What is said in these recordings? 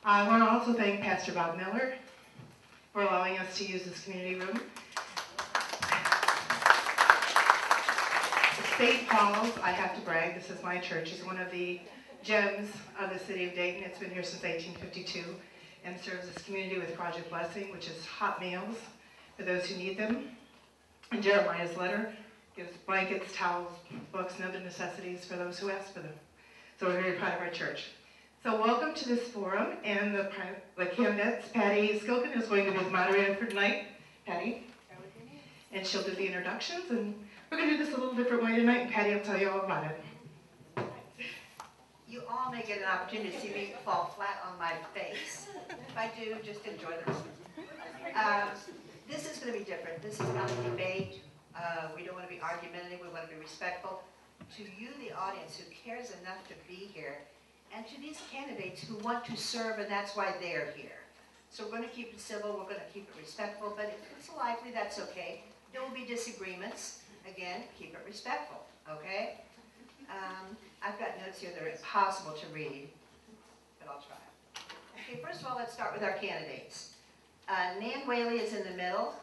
I want to also thank Pastor Wagner for allowing us to use this community room. St. Paul's, I have to brag, this is my church, is one of the gems of the city of Dayton. It's been here since 1852 and serves this community with Project Blessing, which is hot meals for those who need them. And Jeremiah's letter gives blankets, towels, books, and other necessities for those who ask for them. So we're very proud of our church. So welcome to this forum, and the candidates. Patty Skilkin is going to be the moderator for tonight. Patty. And she'll do the introductions, and we're going to do this a little different way tonight, and Patty will tell you all about it. You all may get an opportunity to see me fall flat on my face. If I do, just enjoy the rest. This is going to be different. This is not a debate. We don't want to be argumentative. We want to be respectful. To you, the audience, who cares enough to be here, and to these candidates who want to serve, and that's why they're here. So we're going to keep it civil. We're going to keep it respectful. But if it's lively, that's okay. There will be disagreements. Again, keep it respectful, okay? I've got notes here that are impossible to read, but I'll try. Okay, first of all, let's start with our candidates. Nan Whaley is in the middle.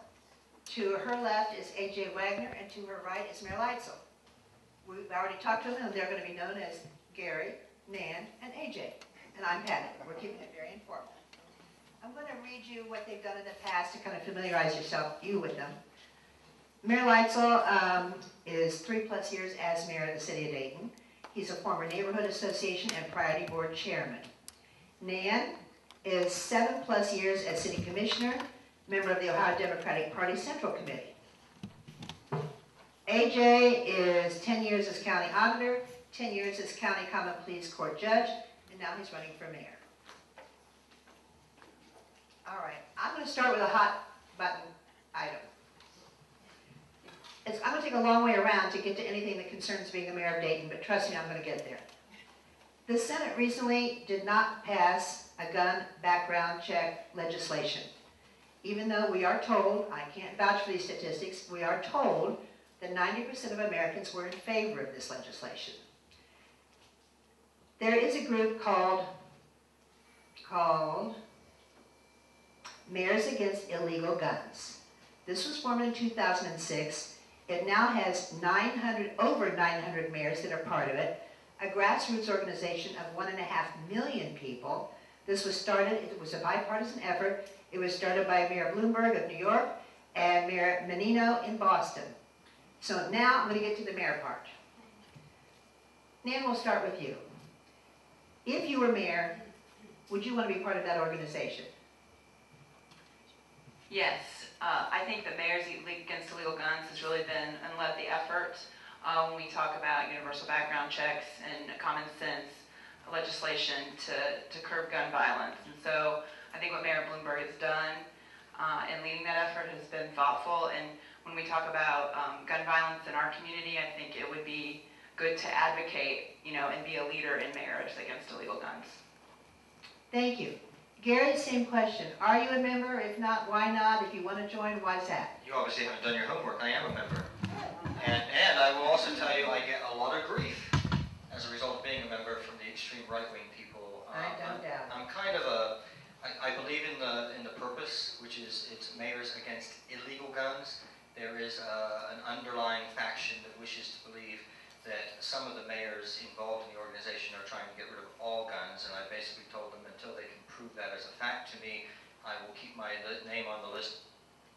To her left is A.J. Wagner, and to her right is Mayor Leitzell. We've already talked to them, and they're going to be known as Gary, Nan, and A.J. And I'm Patty. We're keeping it very informal. I'm going to read you what they've done in the past to kind of familiarize you with them. Mayor Leitzell is 3+ years as mayor of the city of Dayton. He's a former neighborhood association and priority board chairman. Nan is 7+ years as city commissioner, member of the Ohio Democratic Party Central Committee. AJ is 10 years as county auditor, 10 years as county common pleas court judge, and now he's running for mayor. All right, I'm going to start with a hot button item. I'm going to take a long way around to get to anything that concerns being the mayor of Dayton, but trust me, I'm going to get there. The Senate recently did not pass a gun background check legislation. Even though we are told, I can't vouch for these statistics, we are told that 90% of Americans were in favor of this legislation. There is a group called Mayors Against Illegal Guns. This was formed in 2006. It now has over 900 mayors that are part of it, a grassroots organization of 1.5 million people. This was started, it was a bipartisan effort. It was started by Mayor Bloomberg of New York and Mayor Menino in Boston. So now I'm going to get to the mayor part. Nan, we'll start with you. If you were mayor, would you want to be part of that organization? Yes. I think that Mayors Against Illegal Guns has really been and led the effort when we talk about universal background checks and common sense legislation to curb gun violence. And so I think what Mayor Bloomberg has done in leading that effort has been thoughtful. And when we talk about gun violence in our community, I think it would be good to advocate, and be a leader in Mayors Against Illegal Guns. Thank you. Gary, same question. Are you a member? If not, why not? If you want to join, why is that? You obviously haven't done your homework. I am a member. And I will also tell you I get a lot of grief as a result of being a member from the extreme right-wing people. I don't doubt. I'm kind of I believe in the purpose, which is it's Mayors Against Illegal Guns. There is an underlying faction that wishes to believe that some of the mayors involved in the organization are trying to get rid of all guns, and I basically told them until they can prove that as a fact to me, I will keep my name on the list,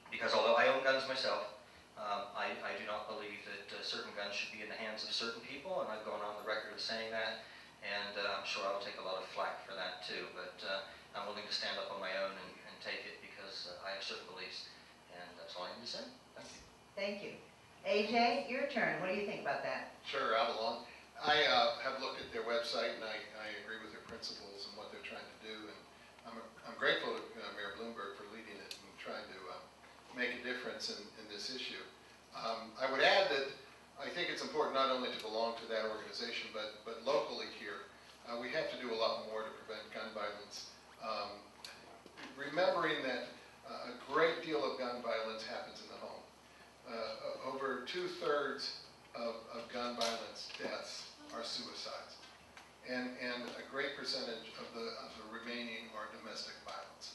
because although I own guns myself, I do not believe that certain guns should be in the hands of certain people, and I've gone on the record of saying that, and I'm sure I will take a lot of flack for that too, but I'm willing to stand up on my own and take it because I have certain beliefs, and that's all I need to say. Thank you. Thank you. AJ, your turn. What do you think about that? Sure, Avalon. I have looked at their website, and I agree with their principles and what they're trying to do. And I'm grateful to Mayor Bloomberg for leading it and trying to make a difference in this issue. I would add that I think it's important not only to belong to that organization, but locally here, we have to do a lot more to prevent gun violence. Remembering that a great deal of gun violence happens in the home. Over 2/3 of gun violence deaths are suicides. And a great percentage of are domestic violence.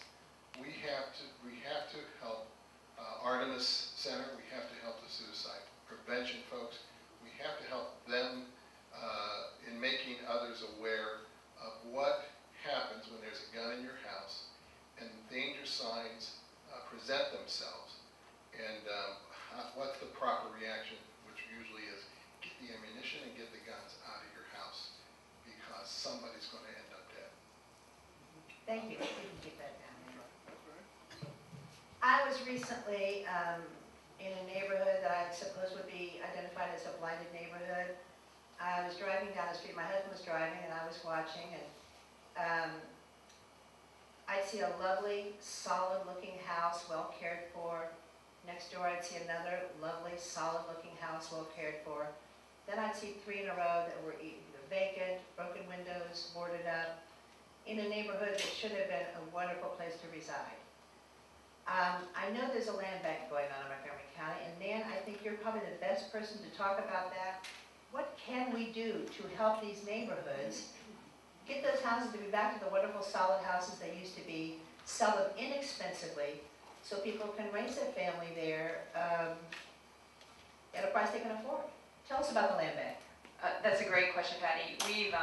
We have to help Artemis Center. We have to help the suicide prevention folks. We have to help them in making others aware of what happens when there's a gun in your house and danger signs present themselves, and what's the proper reaction, which usually is get the ammunition and get the guns out of your house because somebody's going to end up dead. Thank you. You can get that down there. I was recently in a neighborhood that I suppose would be identified as a blighted neighborhood. I was driving down the street, my husband was driving, and I was watching, and I'd see a lovely, solid-looking house, well cared for. Next door, I'd see another lovely, solid-looking house, well cared for. Then I'd see 3 in a row that were either vacant, broken windows, boarded up, in a neighborhood that should have been a wonderful place to reside. I know there's a land bank going on in Montgomery County, and Nan, I think you're probably the best person to talk about that. What can we do to help these neighborhoods get those houses to be back to the wonderful solid houses they used to be, sell them inexpensively so people can raise their family there at a price they can afford? Tell us about the land bank. That's a great question, Patty. We've,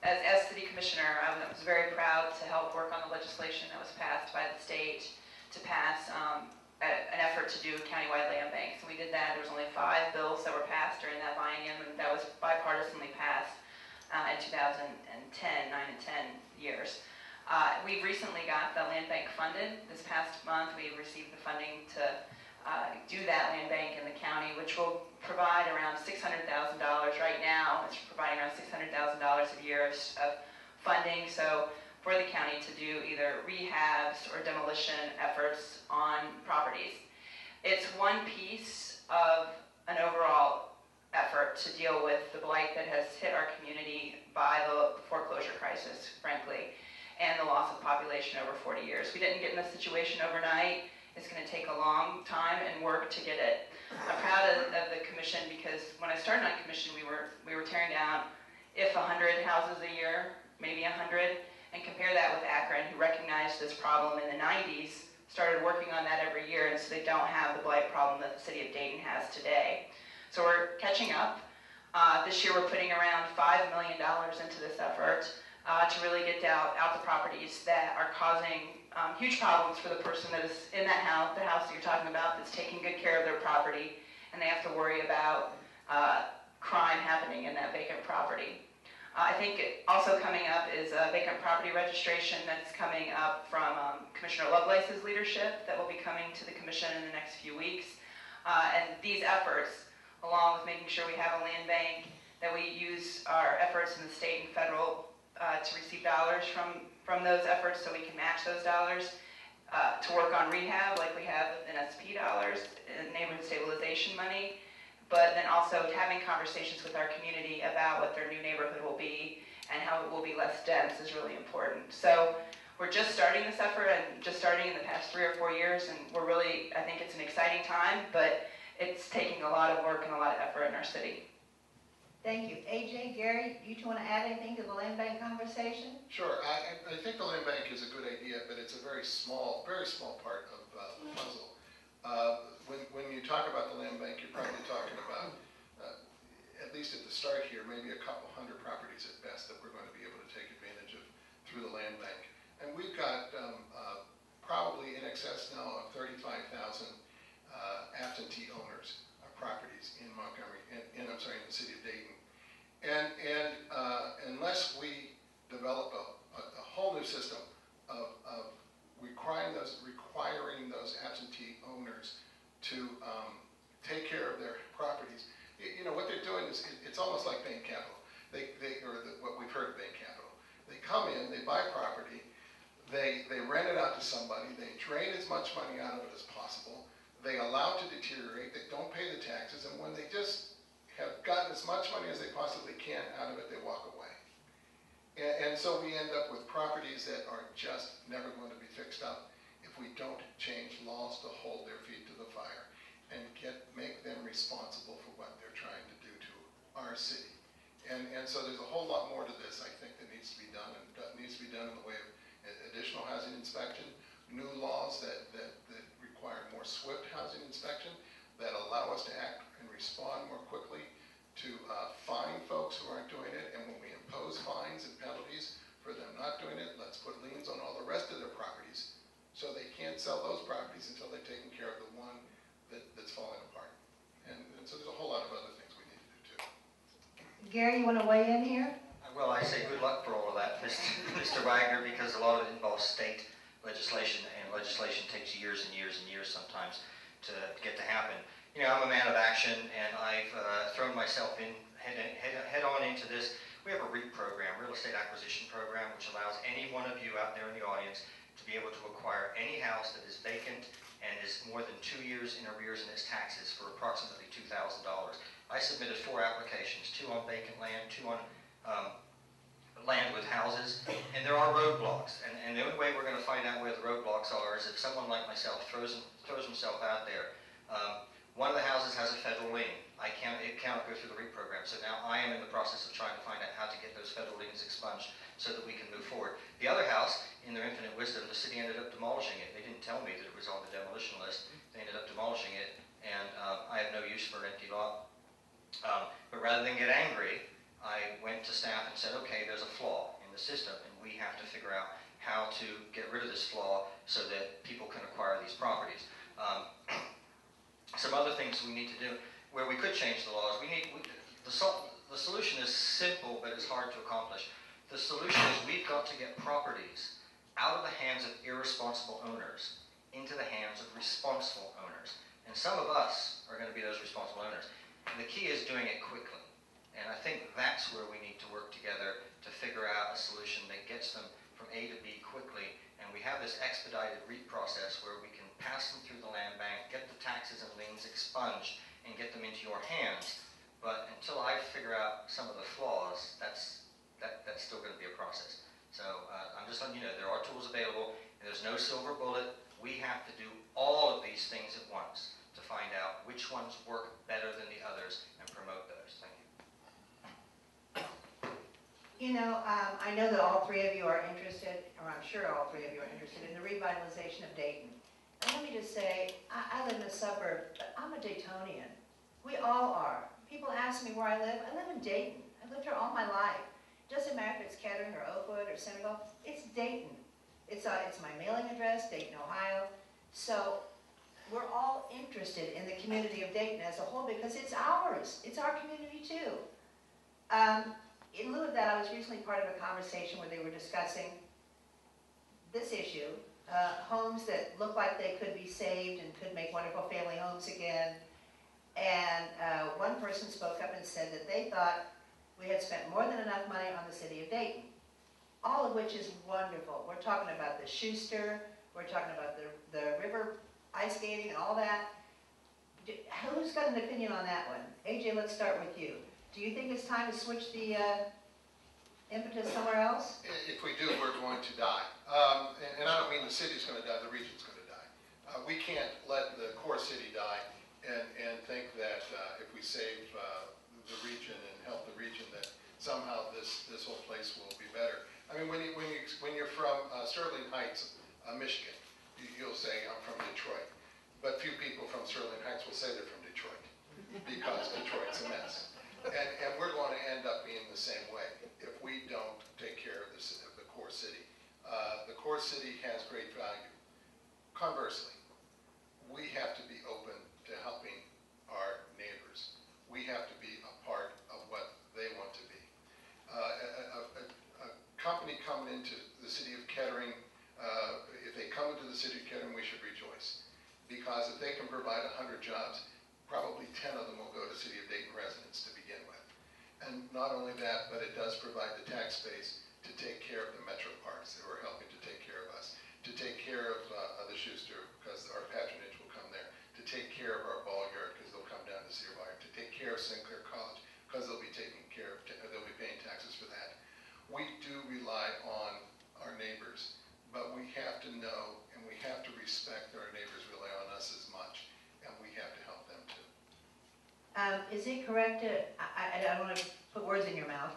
as city commissioner, I was very proud to help work on the legislation that was passed by the state to pass an effort to do a countywide land bank. So we did that. There was only 5 bills that were passed during that biennium, and that was bipartisanly passed in 2010, 9 and 10 years. We've recently got the land bank funded. This past month, we received the funding to do that land bank in the county, which will provide around $600,000 right now. It's providing around $600,000 a year of funding. So for the county to do either rehabs or demolition efforts on properties. It's one piece of an overall effort to deal with the blight that has hit our community by the foreclosure crisis, frankly, and the loss of population over 40 years. We didn't get in this situation overnight. It's going to take a long time and work to get it. I'm proud of the commission because when I started on commission, we were tearing down, if 100 houses a year, maybe 100, and compare that with Akron, who recognized this problem in the 90s, started working on that every year, and so they don't have the blight problem that the city of Dayton has today. So we're catching up. This year we're putting around $5 million into this effort to really get out the properties that are causing huge problems for the person that is in that house, the house that you're talking about, that's taking good care of their property, and they have to worry about crime happening in that vacant property. I think also coming up is a vacant property registration that's coming up from Commissioner Lovelace's leadership that will be coming to the commission in the next few weeks. And these efforts, along with making sure we have a land bank, that we use our efforts in the state and federal to receive dollars from those efforts so we can match those dollars, to work on rehab like we have with NSP dollars, neighborhood stabilization money, but then also having conversations with our community about what their new neighborhood will be and how it will be less dense is really important. So we're just starting this effort and just starting in the past 3 or 4 years, and we're really, I think it's an exciting time, but it's taking a lot of work and a lot of effort in our city. Thank you. AJ, Gary, you two want to add anything to the land bank conversation? Sure. I think the land bank is a good idea, but it's a very small part of the puzzle. When you talk about the land bank, you're probably talking about, at least at the start here, maybe a couple hundred properties at best that we're going to be able to take advantage of through the land bank. And we've got probably in excess now of 35,000 absentee owners of properties in Montgomery, in the city of Dayton. And unless we develop a whole new system of requiring those absentee owners to take care of their properties, what they're doing is it's almost like bank capital. What we've heard of bank capital. They come in, they buy property, they rent it out to somebody, they drain as much money out of it as possible, they allow it to deteriorate, they don't pay the taxes, and when they just have gotten as much money as they possibly can out of it, they walk away. And so we end up with properties that are just never going to be fixed up if we don't change laws to hold their feet to the fire and make them responsible for what they're trying to do to our city. And so there's a whole lot more to this, I think, that needs to be done, and needs to be done in the way of additional let's put liens on all the rest of their properties, so they can't sell those properties until they've taken care of the one that's falling apart. And so there's a whole lot of other things we need to do too. Gary, you want to weigh in here? Well, I say good luck for all of that, Mr. Wagner, because a lot of it involves state legislation, and legislation takes years and years and years sometimes to get to happen. You know, I'm a man of action, and I've thrown myself in head on into this. We have a REAP program, Real Estate Acquisition Program, which allows any one of you out there in the audience to be able to acquire any house that is vacant and is more than 2 years in arrears in its taxes for approximately $2,000. I submitted 4 applications, 2 on vacant land, 2 on land with houses, and there are roadblocks. And the only way we're going to find out where the roadblocks are is if someone like myself throws himself out there. One of the houses has a federal lien. It cannot go through the REAP program. So now I am in the process of trying to find out how to get those federal liens expunged so that we can move forward. The other house, in their infinite wisdom, the city ended up demolishing it. They didn't tell me that it was on the demolition list. They ended up demolishing it, and I have no use for an empty lot. But rather than get angry, I went to staff and said, okay, there's a flaw in the system, and we have to figure out how to get rid of this flaw so that people can acquire these properties. Some other things we need to do, where we could change the laws, the solution is simple, but it's hard to accomplish. The solution is we've got to get properties out of the hands of irresponsible owners into the hands of responsible owners. And some of us are going to be those responsible owners. And the key is doing it quickly. And I think that's where we need to work together to figure out a solution that gets them from A to B quickly. And we have this expedited REAP process where we can pass them through the land bank, get the taxes and liens expunged, and get them into your hands. But until I figure out some of the flaws, that's still going to be a process. So I'm just letting you know, there are tools available. There's no silver bullet. We have to do all of these things at once to find out which ones work better than the others and promote those. Thank you. You know, I know that all 3 of you are interested, or I'm sure all 3 of you are interested in the revitalization of Dayton. And let me just say, I live in a suburb, but I'm a Daytonian. We all are. People ask me where I live. I live in Dayton. I've lived here all my life. It doesn't matter if it's Kettering or Oakwood or Senegal. It's Dayton. It's my mailing address, Dayton, Ohio. So we're all interested in the community of Dayton as a whole because it's ours. It's our community too. In lieu of that, I was recently part of a conversation where they were discussing this issue, homes that look like they could be saved and could make wonderful family homes again. And one person spoke up and said that they thought we had spent more than enough money on the city of Dayton, all of which is wonderful. We're talking about the Schuster, we're talking about the river ice skating and all that. Who's got an opinion on that one? AJ, let's start with you. Do you think it's time to switch the impetus somewhere else? If we do, we're going to die. And I don't mean the city's going to die, the region's going to die. We can't let the core city die and think that if we save the region and help the region that somehow this whole place will be better. I mean, when you're from Sterling Heights, Michigan, you'll say, I'm from Detroit. But few people from Sterling Heights will say they're from Detroit because Detroit's a mess. And we're going to end up being the same way if we don't take care of the core city. The core city has great value. Conversely, we have to be open to helping our neighbors. We have to be a part of what they want to be. A company coming into the city of Kettering, if they come into the city of Kettering, we should rejoice. Because if they can provide 100 jobs, probably 10 of them will go to City of Dayton residents to begin with. And not only that, but it does provide the tax base to take care of the metro parks that are helping to take care of us, to take care of the Schuster because our patronage will come there, to take care of our ball yard because they'll come down to Cedar Wire, to take care of St. Clair College because they'll be taking care of, they'll be paying taxes for that. We do rely on our neighbors, but we have to know and we have to respect that our neighbors rely on us as much, and we have to help them too. Is it correct to, I don't want to put words in your mouth,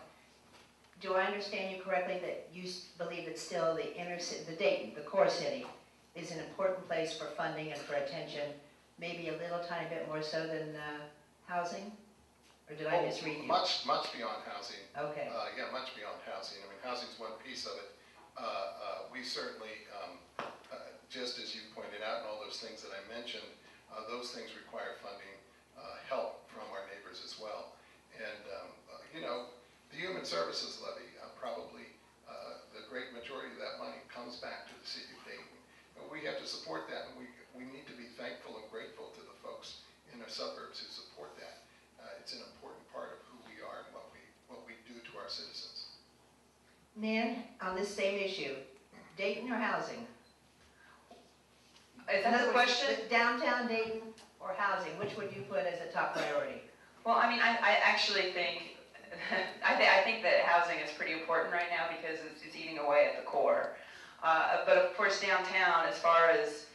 do I understand you correctly that you believe that still the inner city, the Dayton, the core city, is an important place for funding and for attention, maybe a little tiny bit more so than housing? Or did I misread you? Much beyond housing. Okay. Yeah, much beyond housing. I mean, housing's one piece of it. we certainly, just as you pointed out and all those things that I mentioned, those things require funding, help from our neighbors as well. And, you know, the Human Services Levy, probably the great majority of that money comes back to the city of Dayton. And we have to support that, and we need to be thankful and grateful to the folks in our suburbs who support that. It's an important part of who we are and what we do to our citizens. Nan, on this same issue, Dayton or housing? Is In that other the words, question? downtown Dayton or housing, which would you put as a top priority? Well, I mean, I actually think, I think that housing is pretty important right now because it's eating away at the core. But of course, downtown, as far as,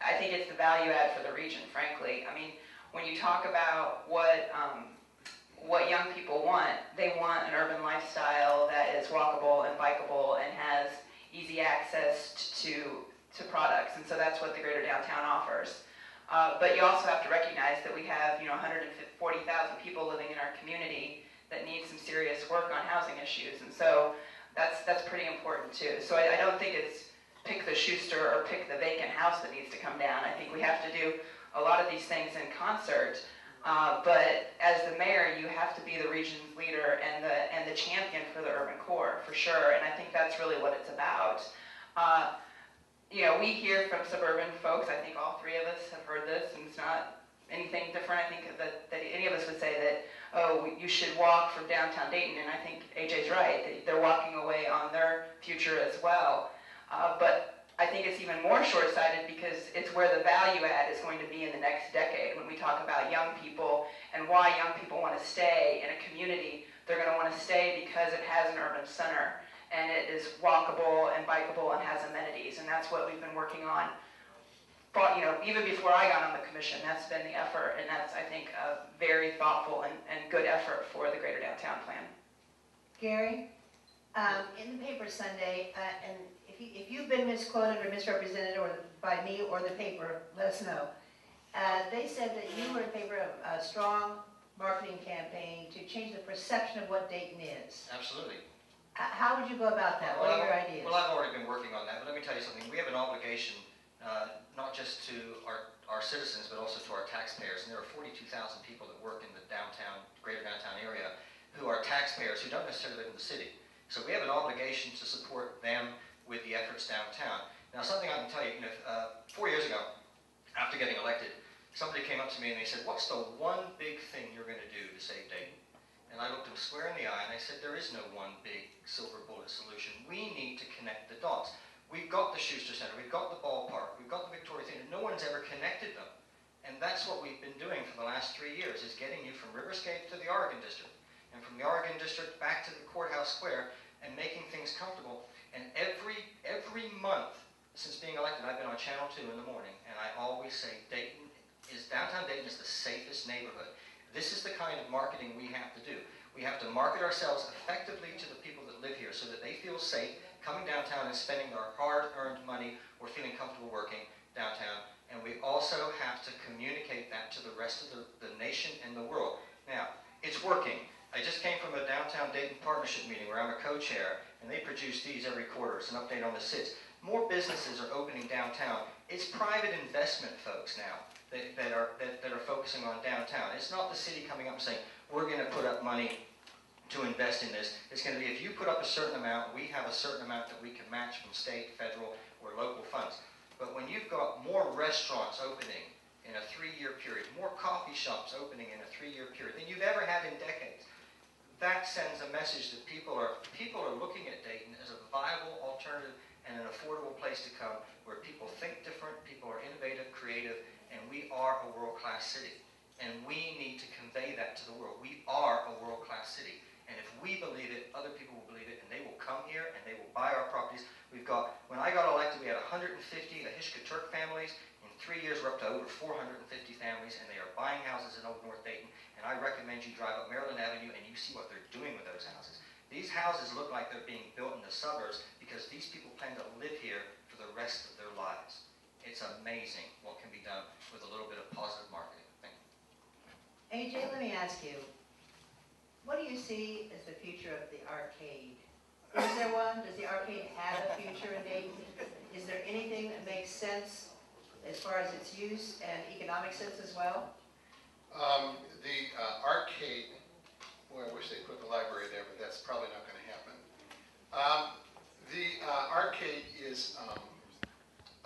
I think it's the value add for the region, frankly. I mean, when you talk about what young people want, they want an urban lifestyle that is walkable and bikeable and has easy access to products. And so that's what the greater downtown offers. But you also have to recognize that we have, 140,000 people living in our community that need some serious work on housing issues. And so that's pretty important too. So I don't think it's pick the Schuster or pick the vacant house that needs to come down. I think we have to do a lot of these things in concert. But as the mayor, you have to be the region's leader and the champion for the urban core, for sure. And I think that's really what it's about. We hear from suburban folks, I think all three of us have heard this, and it's not anything different. I think that any of us would say that, oh, you should walk from downtown Dayton, and I think AJ's right. They're walking away on their future as well. But I think it's even more short-sighted because it's where the value add is going to be in the next decade. When we talk about young people and why young people want to stay in a community, they're going to want to stay because it has an urban center and it is walkable and bikeable and has amenities. And that's what we've been working on. But, even before I got on the commission, that's been the effort, and that's, I think, a very thoughtful and good effort for the Greater Downtown Plan. Gary, in the paper Sunday, and if you've been misquoted or misrepresented or by me or the paper, let us know. They said that you were in favor of a strong marketing campaign to change the perception of what Dayton is. Absolutely. How would you go about that? What are your ideas? Well, I've already been working on that, but let me tell you something. We have an obligation, not just to our citizens, but also to our taxpayers. And there are 42,000 people that work in the greater downtown area, who are taxpayers who don't necessarily live in the city. So we have an obligation to support them with the efforts downtown. Now, something I can tell you, 4 years ago, after getting elected, somebody came up to me and they said, "What's the one big thing you're going to do to save Dayton?" And I looked them square in the eye and I said, there is no one big silver bullet solution. We need to connect the dots. We've got the Schuster Center, we've got the ballpark, we've got the Victoria Theater. No one's ever connected them. And that's what we've been doing for the last 3 years, is getting you from Riverscape to the Oregon District, and from the Oregon District back to the Courthouse Square, and making things comfortable. And every month since being elected, I've been on Channel 2 in the morning, and I always say downtown Dayton is the safest neighborhood. This is the kind of marketing we have to do. We have to market ourselves effectively to the people that live here so that they feel safe coming downtown and spending their hard-earned money or feeling comfortable working downtown. And we also have to communicate that to the rest of the nation and the world. Now, it's working. I just came from a downtown Dayton partnership meeting where I'm a co-chair, and they produce these every quarter. It's an update on the SIDS. More businesses are opening downtown. It's private investment folks now that are focusing on downtown. It's not the city coming up and saying, we're going to put up money to invest in this. It's going to be, if you put up a certain amount, we have a certain amount that we can match from state, federal, or local funds. But when you've got more restaurants opening in a 3-year period, more coffee shops opening in a 3-year period than you've ever had in decades, that sends a message that people are looking at Dayton as a viable alternative and an affordable place to come, where people think different, people are innovative, creative, and we are a world-class city. And we need to convey that to the world. We are a world-class city. And if we believe it, other people will believe it, and they will come here and they will buy our properties. When I got elected, we had 150 Ahishka Turk families. In 3 years, we're up to over 450 families, and they are buying houses in Old North Dayton. And I recommend you drive up Maryland Avenue and you see what they're doing with those houses. These houses look like they're being built in the suburbs because these people plan to live here for the rest of their lives. It's amazing what can be done with a little bit of positive marketing. Thank you. AJ, let me ask you, what do you see as the future of the arcade? Is there one? Does the arcade have a future in Dayton? Is there anything that makes sense as far as its use and economic sense as well? The arcade, boy, I wish they put the library there, but that's probably not going to happen. The arcade is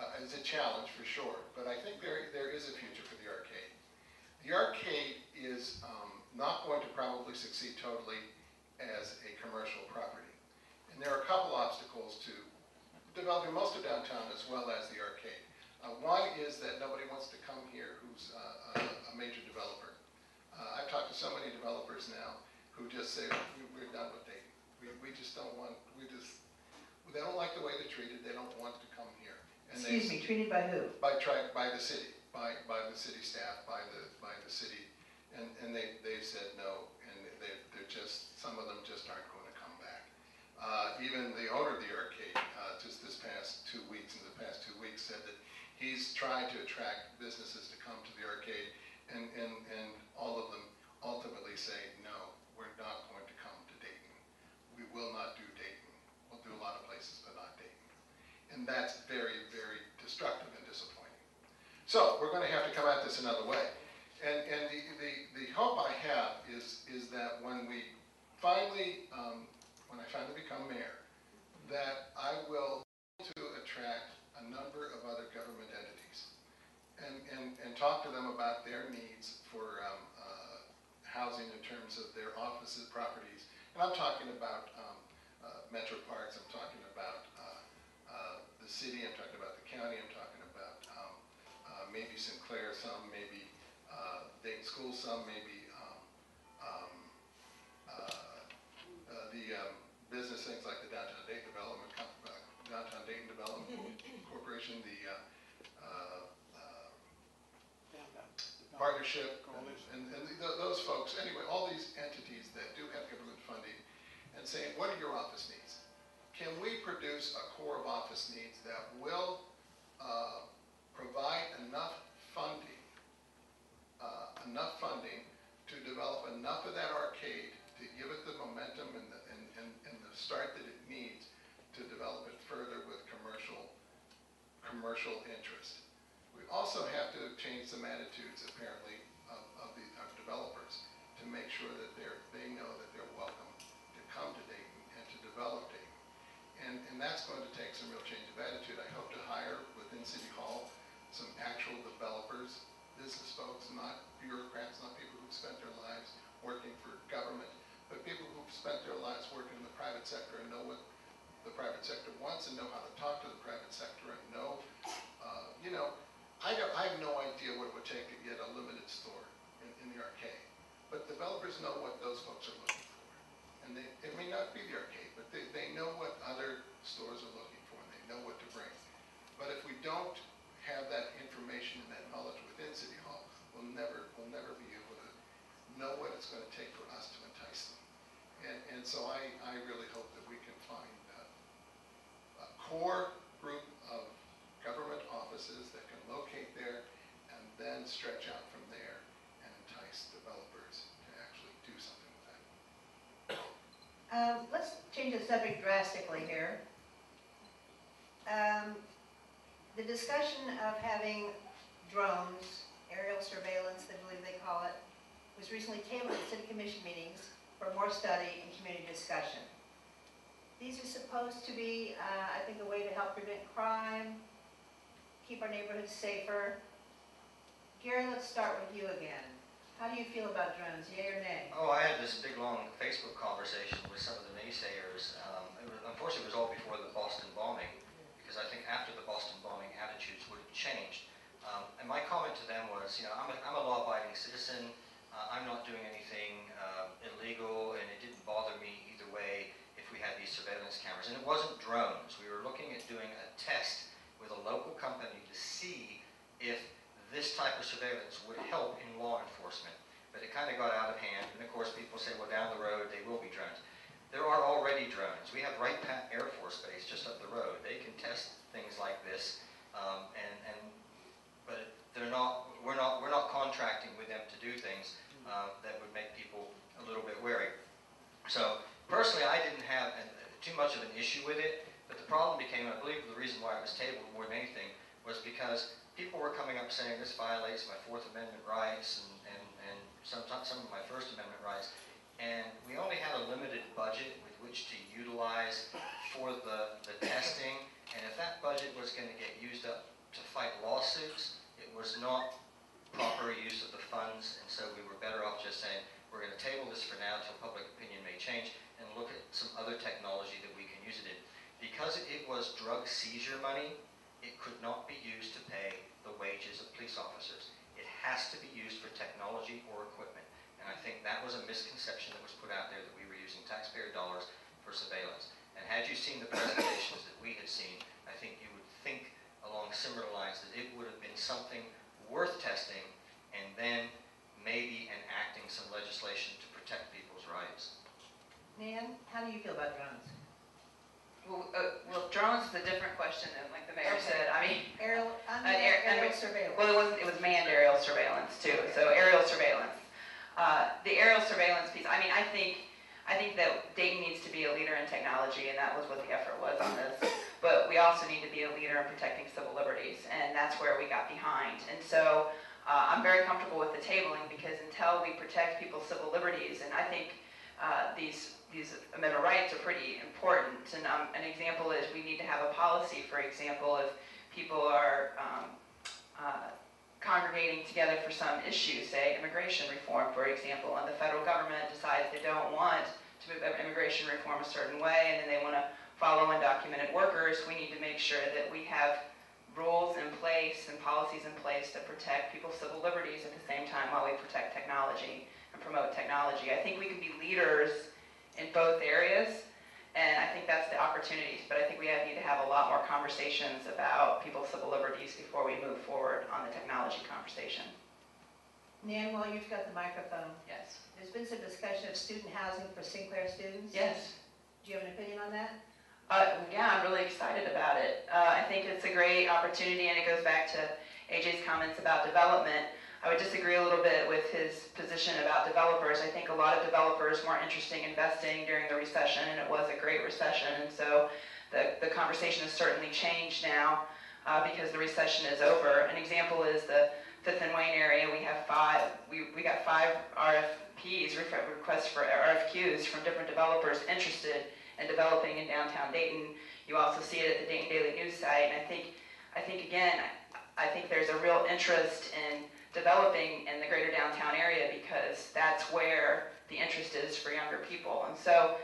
a challenge for sure, but I think there is a future for the arcade. The arcade is not going to probably succeed totally as a commercial property. And there are a couple obstacles to developing most of downtown as well as the arcade. One is that nobody wants to come here who's a major developer. I've talked to so many developers now who just say, we're done with Dayton. We just don't want, they don't like the way they're treated, they don't want to come here. And Excuse me, treated by who? By the city, by the city staff, by the city, and they've said no, and they're just, some of them just aren't going to come back. Even the owner of the arcade, just in the past 2 weeks, said that he's trying to attract businesses to come to the arcade, and all of them ultimately say, no, we're not going to come to Dayton. We will not do Dayton. We'll do a lot of places, but not Dayton. And that's very, very destructive and disappointing. So we're going to have to come at this another way. And the hope I have is that when we finally, when I finally become mayor, that I will be able to attract a number of other government entities and talk to them about their needs for housing in terms of their offices, properties. And I'm talking about metro parks, I'm talking about the city, I'm talking about the county, I'm talking about maybe Sinclair, some, maybe Dayton School, some, maybe the business things like the Downtown Dayton Development Corporation, the partnership, and those folks, anyway, all these entities that do have government funding, and saying, what are your office needs? Can we produce a core of office needs that will provide enough funding to develop enough of that arcade to give it the momentum and the start that it needs to develop it further with commercial interest. We also have to change some attitudes, apparently, of developers to make sure that they know that they're welcome to come to Dayton and to develop Dayton. And that's going to take some real change of attitude. I hope to hire within City Hall some actual developers, business folks, not bureaucrats, not people who've spent their lives working for government, but people who've spent their lives working in the private sector and know what the private sector wants and know how to talk to the private sector and know, I have no idea what it would take to get a limited store in the arcade, but developers know what those folks are looking for. And it may not be the arcade, but they know what other stores are looking for and they know what to bring. But if we don't have that information and that knowledge within City Hall, we'll never be able to know what it's going to take for us to entice them. And so I really hope that we can find a core group of government offices that can locate there and then stretch out from there and entice developers to actually do something with that. Let's change the subject drastically here. The discussion of having drones, aerial surveillance, I believe they call it, was recently tabled at City Commission meetings for more study and community discussion. These are supposed to be, I think, a way to help prevent crime, keep our neighborhoods safer. Gary, let's start with you again. How do you feel about drones, yay or nay? Oh, I had this big, long Facebook conversation with some of the naysayers. Unfortunately, it was all before the Boston bombing, because I think after the Boston bombing, attitudes would have changed. And my comment to them was, I'm a law-abiding citizen. I'm not doing anything illegal, and it didn't bother me either way if we had these surveillance cameras. And it wasn't drones. We were looking at doing a test with a local company to see if this type of surveillance would help in law enforcement. But it kind of got out of hand, and of course people say, well, down the road they will be drones. There are already drones. We have Wright Pat Air Force Base just up the road. They was tabled more than anything was because people were coming up saying this violates my Fourth Amendment rights and some of my First Amendment rights. And we only had a limited budget with which to utilize for the testing. And if that budget was going to get used up to fight lawsuits, it was not proper use of the funds. And so we were better off just saying, we're going to table this for now until public opinion may change and look at some other technology that we can use it in. Because it was drug seizure money, it could not be used to pay the wages of police officers. It has to be used for technology or equipment. And I think that was a misconception that was put out there, that we were using taxpayer dollars for surveillance. And had you seen the presentations that we had seen, I think you would think along similar lines that it would have been something worth testing and then maybe enacting some legislation to protect people's rights. Nan, how do you feel about drones? Well, drones is a different question than, like the mayor Okay. said. I mean, Aerial surveillance. well, it was manned aerial surveillance too. Okay. So aerial surveillance. The aerial surveillance piece. I mean, I think that Dayton needs to be a leader in technology, and that was what the effort was on this. But we also need to be a leader in protecting civil liberties, and that's where we got behind. And so I'm very comfortable with the tabling, because until we protect people's civil liberties, and I think these amendment rights are pretty important. And an example is we need to have a policy, for example, if people are congregating together for some issue, say immigration reform, for example, and the federal government decides they don't want to move immigration reform a certain way, and then they want to follow undocumented workers, we need to make sure that we have rules in place and policies in place that protect people's civil liberties at the same time while we protect technology and promote technology. I think we can be leaders in both areas, and I think that's the opportunities, but I think we need to have a lot more conversations about people's civil liberties before we move forward on the technology conversation. Nan, while you've got the microphone, Yes. there's been some discussion of student housing for Sinclair students. Yes. Do you have an opinion on that? Yeah, I'm really excited about it. I think it's a great opportunity, and it goes back to AJ's comments about development. I would disagree a little bit with his position about developers. I think a lot of developers weren't interested in investing during the recession, and it was a great recession. And so the conversation has certainly changed now because the recession is over. An example is the Fifth and Wayne area. We have we got 5 RFPs, requests for RFQs from different developers interested in developing in downtown Dayton. You also see it at the Dayton Daily News site. And I think again, I think there's a real interest in developing in the greater downtown area, because that's where the interest is for younger people. And so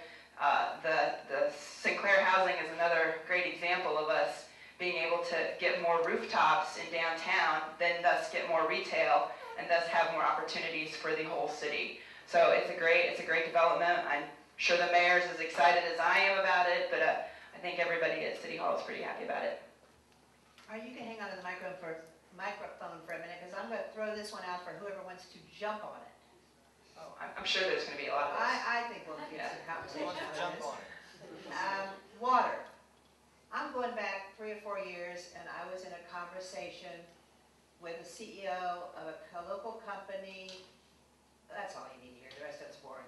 the Sinclair housing is another great example of us being able to get more rooftops in downtown, then thus get more retail, and thus have more opportunities for the whole city. So it's a great development. I'm sure the mayor's as excited as I am about it, but I think everybody at City Hall is pretty happy about it. All right, you can hang on to the microphone for a minute, because I'm going to throw this one out for whoever wants to jump on it. Oh, I'm sure there's going to be a lot of us. I think we'll get some conversation Jump on on this. it. Water. I'm going back 3 or 4 years, and I was in a conversation with the CEO of a local company. That's all you need to hear. The rest of it's boring.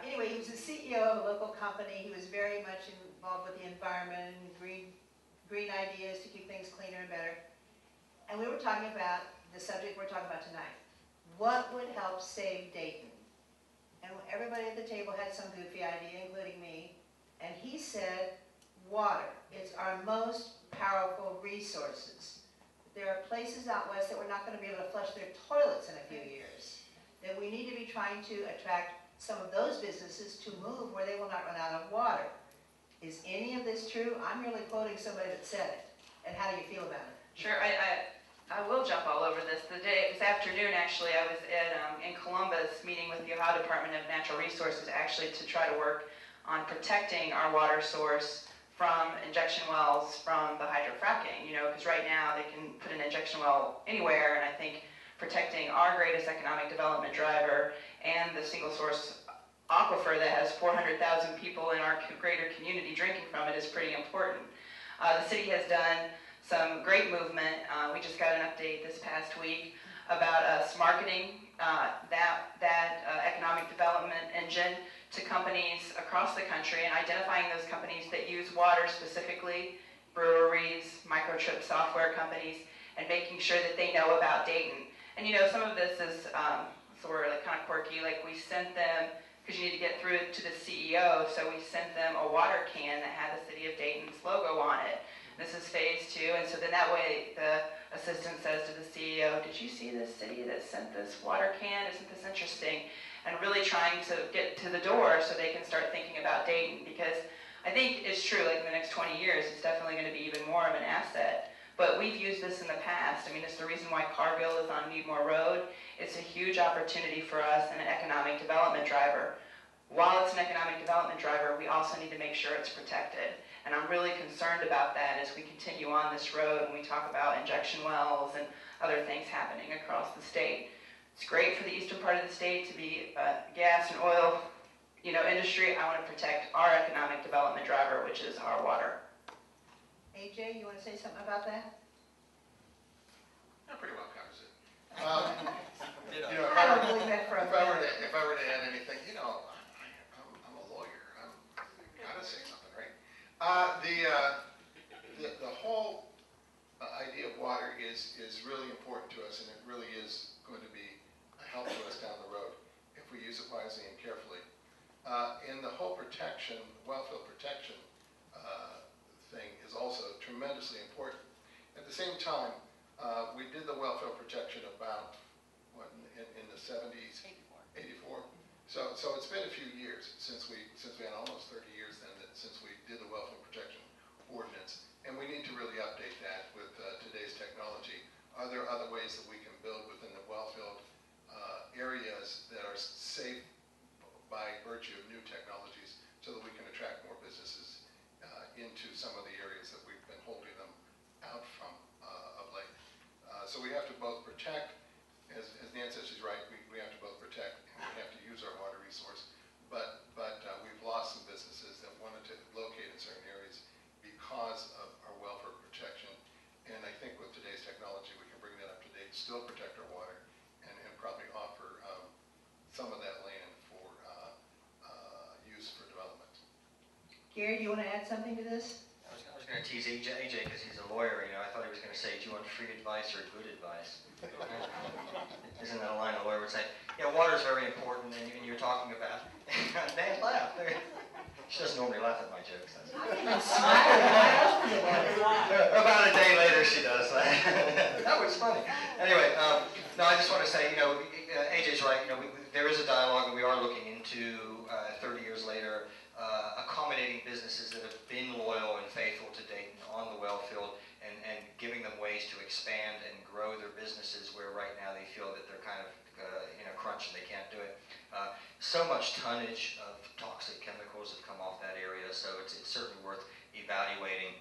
Anyway, he was the CEO of a local company. He was very much involved with the environment and green ideas to keep things cleaner and better. And we were talking about the subject we're talking about tonight. What would help save Dayton? And everybody at the table had some goofy idea, including me. And he said, water. It's our most powerful resources. There are places out west that we're not going to be able to flush their toilets in a few years. That we need to be trying to attract some of those businesses to move where they will not run out of water. Is any of this true? I'm really quoting somebody that said it. And how do you feel about it? Sure, I will jump all over this. This afternoon, actually, I was in Columbus meeting with the Ohio Department of Natural Resources, actually to try to work on protecting our water source from injection wells from the hydrofracking. You know, because right now they can put an injection well anywhere, and I think protecting our greatest economic development driver and the single source aquifer that has 400,000 people in our greater community drinking from it is pretty important. The city has done some great movement. We just got an update this past week about us marketing that economic development engine to companies across the country and identifying those companies that use water specifically, breweries, trip software companies and making sure that they know about Dayton. And some of this is sort of like kind of quirky. Like we sent them, because you need to get through it to the CEO, so we sent them a water can that had the City of Dayton's logo on it. This is phase 2, and so then that way the assistant says to the CEO, did you see this city that sent this water can? Isn't this interesting? And really trying to get to the door so they can start thinking about Dayton, because I think it's true, like in the next 20 years, it's definitely going to be even more of an asset. But we've used this in the past. I mean, it's the reason why Cargill is on Meadmore Road. It's a huge opportunity for us and an economic development driver. While it's an economic development driver, we also need to make sure it's protected. And I'm really concerned about that as we continue on this road and we talk about injection wells and other things happening across the state. It's great for the eastern part of the state to be a gas and oil industry. I want to protect our economic development driver, which is our water. AJ, you want to say something about that? That pretty well covers it. I don't believe that for a minute. If I were to add anything, I'm a lawyer. I gotta say something, right? The whole idea of water is really important to us, and it really is going to be a help to us down the road if we use it wisely and carefully. In the whole protection, wellfield protection thing is also tremendously important. At the same time, we did the wellfield protection about, in the 70s? 84. So it's been a few years since we had almost 30 years then since we did the wellfield protection ordinance, and we need to really update that with today's technology. Are there other ways that we can build within the wellfield areas that are safe by virtue of new technologies, so that we can attract more businesses into some of the areas that we've been holding them out from of late. So we have to both protect, as Nan says, she's right, we have to both protect and we have to use our water resource, but we've lost some businesses that wanted to locate in certain areas because of our welfare protection. And I think with today's technology, we can bring that up to date, still protect our water, and probably offer some of that land for use for development. Gary, do you want to add something to this? I was going to tease AJ because he's a lawyer. I thought he was going to say, do you want free advice or good advice? Isn't that a line a lawyer would say? Yeah, water is very important, and you're talking about. Dan laughed. She doesn't normally laugh at my jokes. About a day later, she does. That was funny. Anyway, no, I just want to say, AJ's right. There is a dialogue, and we are looking into 30 years later. Accommodating businesses that have been loyal and faithful to Dayton on the wellfield and giving them ways to expand and grow their businesses where right now they feel that they're kind of in a crunch and they can't do it. So much tonnage of toxic chemicals have come off that area, so it's certainly worth evaluating.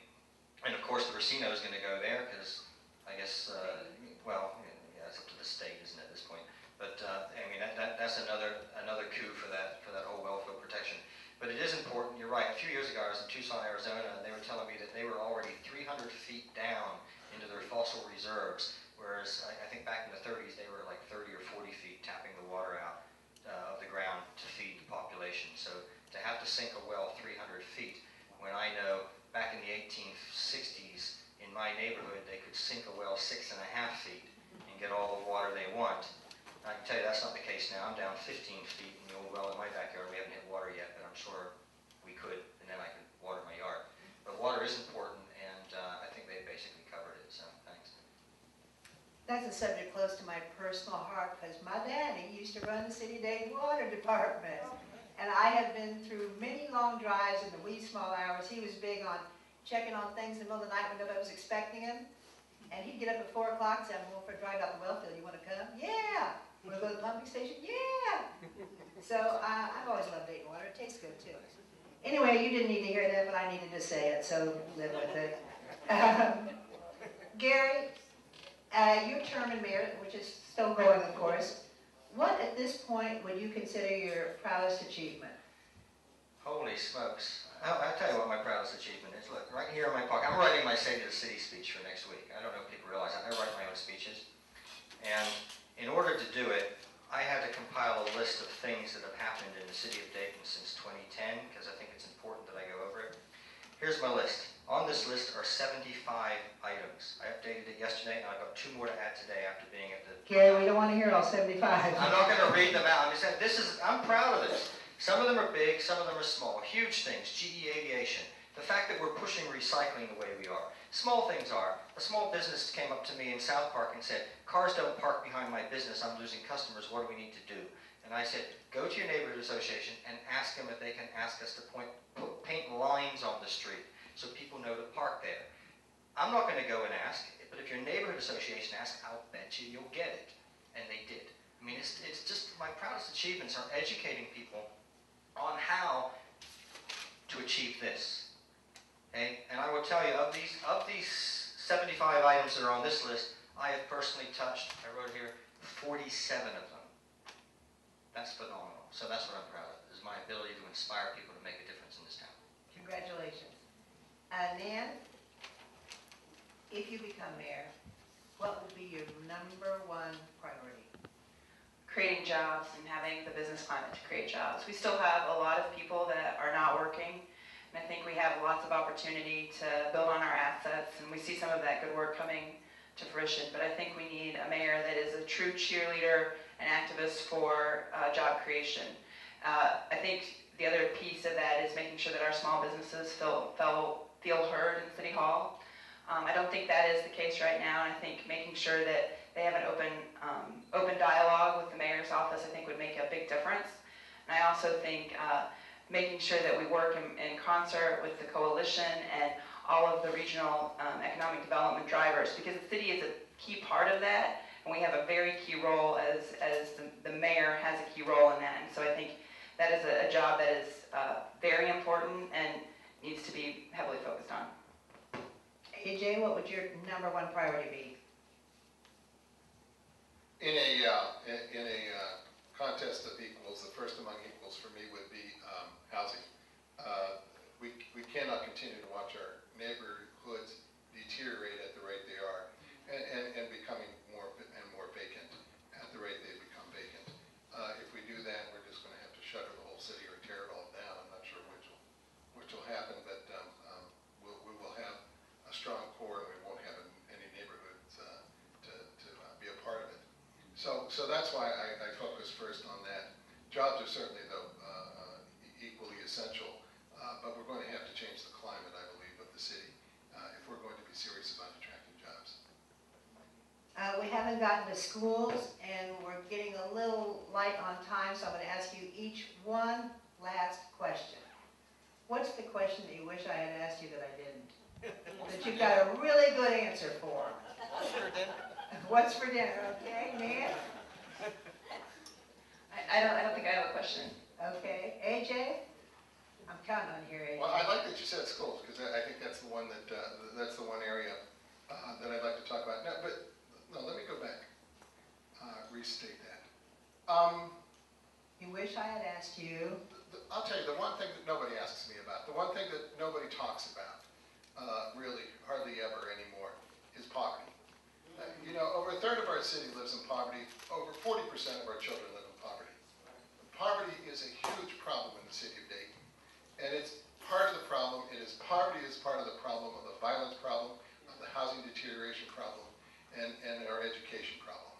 And of course the Racino is going to go there because I guess, it's up to the state, isn't it, at this point. But that's another coup for that whole wellfield protection. But it is important, you're right. A few years ago, I was in Tucson, Arizona, and they were telling me that they were already 300 feet down into their fossil reserves, whereas I think back in the 30s, they were like 30 or 40 feet tapping the water out of the ground to feed the population. So to have to sink a well 300 feet, when I know back in the 1860s, in my neighborhood, they could sink a well 6.5 feet and get all the water they want. I can tell you that's not the case now. I'm down 15 feet in the old well in my backyard. We haven't hit water yet, but I'm sure we could, and then I could water my yard. But water is important, and I think they basically covered it, so thanks. That's a subject close to my personal heart, because my daddy used to run the City of Dayton Water Department. And I have been through many long drives in the wee small hours. He was big on checking on things in the middle of the night when nobody was expecting him. And he'd get up at 4 o'clock and say, I'm going for a drive out the wellfield. You want to come? Yeah. Want to go to the pumping station? Yeah. So I've always loved Dayton water. It tastes good too. Anyway, you didn't need to hear that, but I needed to say it, so live with it. Gary, your term in mayor, which is still going, of course, what at this point would you consider your proudest achievement? Holy smokes. I'll tell you what my proudest achievement is. Look, right here in my pocket. I'm writing my State of the City speech for next week. I don't know if people realize that. I write my own speeches. And in order to do it, I had to compile a list of things that have happened in the city of Dayton since 2010, because I think it's important that I go over it. Here's my list. On this list are 75 items. today after being at the... Gary, we don't want to hear all 75. I'm not going to read them out. I'm just saying, I'm proud of this. Some of them are big, some of them are small. Huge things, GE Aviation. The fact that we're pushing recycling the way we are. Small things are. A small business came up to me in South Park and said, cars don't park behind my business, I'm losing customers, what do we need to do? And I said, go to your neighborhood association and ask them if they can ask us to paint lines on the street so people know to park there. I'm not going to go and ask, but if your neighborhood association asks, I'll bet you'll get it. And they did. I mean, it's just my proudest achievements are educating people on how to achieve this. Okay? And I will tell you, of these 75 items that are on this list, I have personally touched, I wrote here, 47 of them. That's phenomenal. So that's what I'm proud of, is my ability to inspire people to make a difference in this town. Congratulations. Nan, if you become mayor, what would be your number one priority? Creating jobs and having the business climate to create jobs. We still have a lot of people that are not working, and I think we have lots of opportunity to build on our assets, and we see some of that good work coming to fruition. But I think we need a mayor that is a true cheerleader and activist for job creation. I think the other piece of that is making sure that our small businesses feel heard in City Hall. I don't think that is the case right now, and I think making sure that they have an open dialogue with the mayor's office, I think, would make a big difference. And I also think making sure that we work in concert with the coalition and all of the regional economic development drivers, because the city is a key part of that, and we have a very key role as the mayor has a key role in that. And so I think that is a job that is very important and needs to be heavily focused on. AJ, what would your number one priority be? In a contest of equals, the first among equals for me would be housing. We cannot continue to watch our neighborhoods deteriorate at the rate they are and becoming more and more vacant at the rate they become vacant. If we do that, we're just going to have to shutter the whole city or tear it all down. I'm not sure which will happen, but we will have a strong core and we won't have any neighborhoods to be a part of it. So that's why I focus first on that. Jobs are certainly, though, equally essential, but we're going to have to change the climate, I believe, of the city if we're going to be serious about attracting jobs. We haven't gotten to schools, and we're getting a little light on time, so I'm going to ask you each one last question. What's the question that you wish I had asked you that I didn't? That you've got a really good answer for? What's for dinner? What's for dinner, okay, Nan? I don't think I have a question. Okay, AJ? I'm counting on here, AJ. Well, I like that you said schools because I think that's the one that's the one area that I'd like to talk about. No, let me go back. Restate that. You wish I had asked you. I'll tell you the one thing that nobody asks me about, the one thing that nobody talks about, really hardly ever anymore, is poverty. You know, over a third of our city lives in poverty. Over 40% of our children live in poverty. Poverty is a huge problem in the city of Dayton. And it's part of the problem. Poverty is part of the problem of the violence problem, of the housing deterioration problem, and our education problem.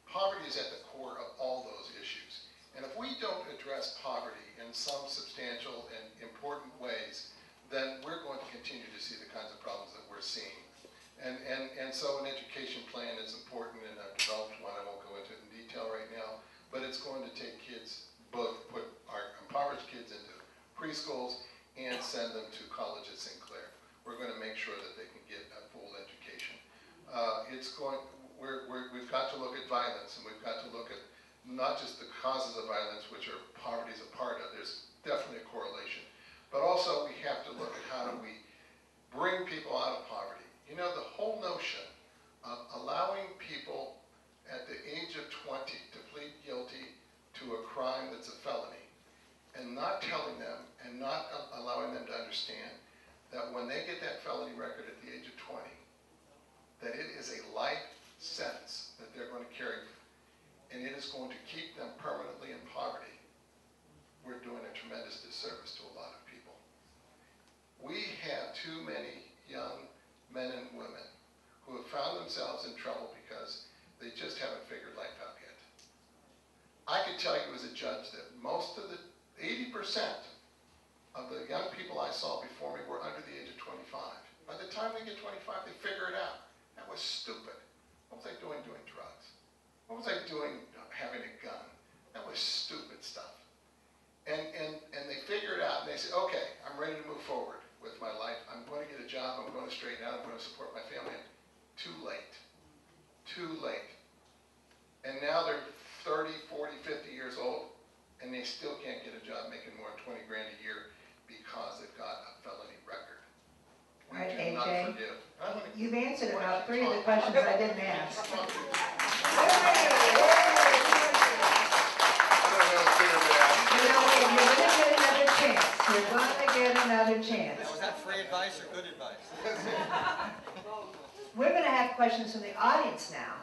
Poverty is at the core of all those issues. And if we don't address poverty in some substantial and important ways, then we're going to continue to see the kinds of problems that we're seeing. And so an education plan is important, and I've developed one. I won't go into it in detail right now, but it's going to take kids, both put our impoverished kids into preschools and send them to college at Sinclair. We're going to make sure that they can get a full education. We've got to look at violence, and we've got to look at not just the causes of violence, which are poverty is a part of. There's definitely a correlation. But also we have to look at how do we bring people out of poverty. You know, the whole notion of allowing people at the age of 20 to plead guilty to a crime that's a felony, and not telling them and not allowing them to understand that when they get that felony record at the age of 20, that it is a life sentence that they're going to carry, and it is going to keep them permanently in poverty. We're doing a tremendous disservice to a lot of people. We have too many young men and women who have found themselves in trouble because They just haven't figured life out yet. I can tell you as a judge that most of the 80% of the young people I saw before me were under the age of 25. By the time they get 25, they figure it out. That was stupid. What was I doing drugs? What was I doing having a gun? That was stupid stuff. And they figure it out and they say, okay, I'm ready to move forward with my life. I'm going to get a job. I'm going to straighten out. I'm going to support my family. Too late. Too late. And now they're 30, 40, 50 years old and they still can't get a job making more than 20 grand a year because they've got a felony record. We All right, do not AJ, forgive. you've answered about 3 of the questions I didn't ask. You know, you're going to get another chance. You're going to get another chance. Was that free advice or good advice? We're going to have questions from the audience now.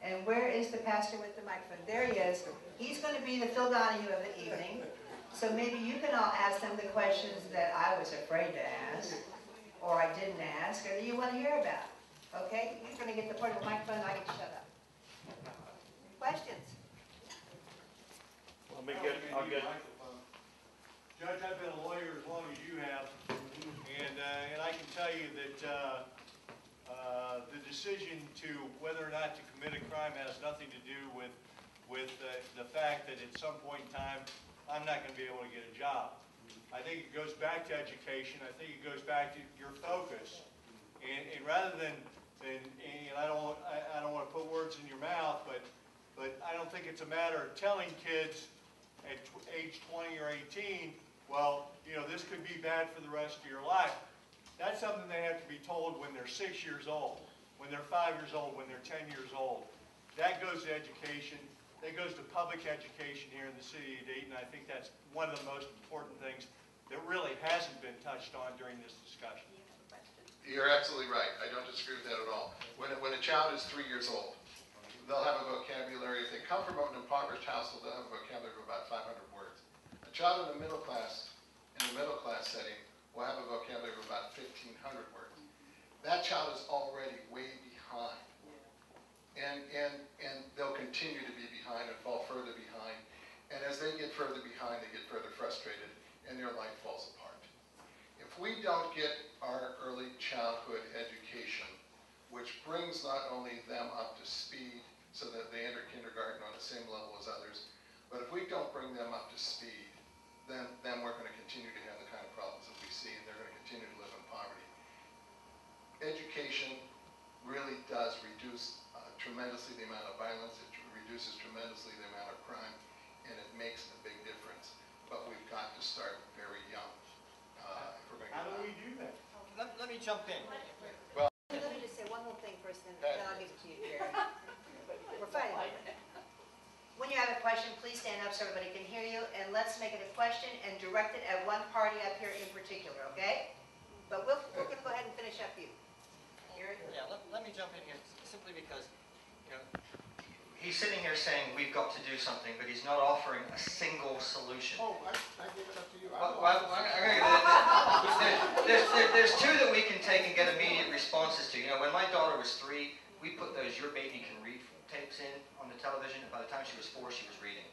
And where is the pastor with the microphone? There he is. He's going to be the Phil Donahue of the evening. So maybe you can all ask them the questions that I was afraid to ask, or I didn't ask, or that you want to hear about. Okay? You're going to get the portable microphone, and I can shut up. Questions? I'll get. Judge, I've been a lawyer as long as you have, and I can tell you that the decision to whether or not to commit a crime has nothing to do with the fact that at some point in time I'm not going to be able to get a job. I think it goes back to education. I think it goes back to your focus, and rather than and I don't want to put words in your mouth, but I don't think it's a matter of telling kids at age 20 or 18, well, you know, this could be bad for the rest of your life. That's something they have to be told when they're 6 years old, when they're 5 years old, when they're 10 years old. That goes to education. That goes to public education here in the city of Dayton. I think that's one of the most important things that really hasn't been touched on during this discussion. You're absolutely right. I don't disagree with that at all. When a child is 3 years old, they'll have a vocabulary. If they come from an impoverished household, they'll have a vocabulary of about 500 words. A child in the middle class setting, will have a vocabulary of about 1,500 words. That child is already way behind. And they'll continue to be behind and fall further behind. And as they get further behind, they get further frustrated, and their life falls apart. If we don't get our early childhood education, which brings not only them up to speed so that they enter kindergarten on the same level as others, but if we don't bring them up to speed, then we're going to continue to have the kind of problems that we see, and they're going to continue to live in poverty. Education really does reduce tremendously the amount of violence, it reduces tremendously the amount of crime, and it makes a big difference. But we've got to start very young. If we're going to How do we do that? Let me jump in. Let me just say one little thing first, then I'll give it to you, Jerry. We're fighting. When you have a question, please stand up so everybody can hear you, and let's make it a question and direct it at one party up here in particular, okay? But we're going to go ahead and finish up you. Jerry? Yeah, let me jump in here simply because, you know, He's sitting here saying we've got to do something, but he's not offering a single solution. Oh, I give it up to you. There's two that we can take and get immediate responses to. You know, when my daughter was 3, we put those Your Baby Can Read tapes in on the television, and by the time she was 4, she was reading.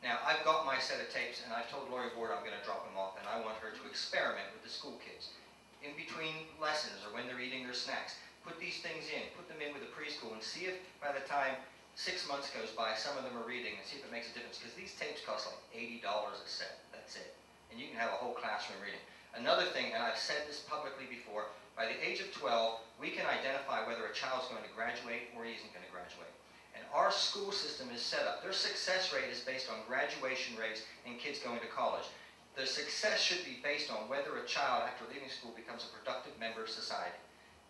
Now, I've got my set of tapes, and I've told Lori Ward I'm going to drop them off, and I want her to experiment with the school kids. In between lessons, or when they're eating their snacks, put these things in, put them in with the preschool, and see if by the time 6 months goes by, some of them are reading, and see if it makes a difference. Because these tapes cost like $80 a set. That's it. And you can have a whole classroom reading. Another thing, and I've said this publicly before, by the age of 12, we can identify whether a child's going to graduate or he isn't going to graduate. And our school system is set up. Their success rate is based on graduation rates and kids going to college. The success should be based on whether a child, after leaving school, becomes a productive member of society.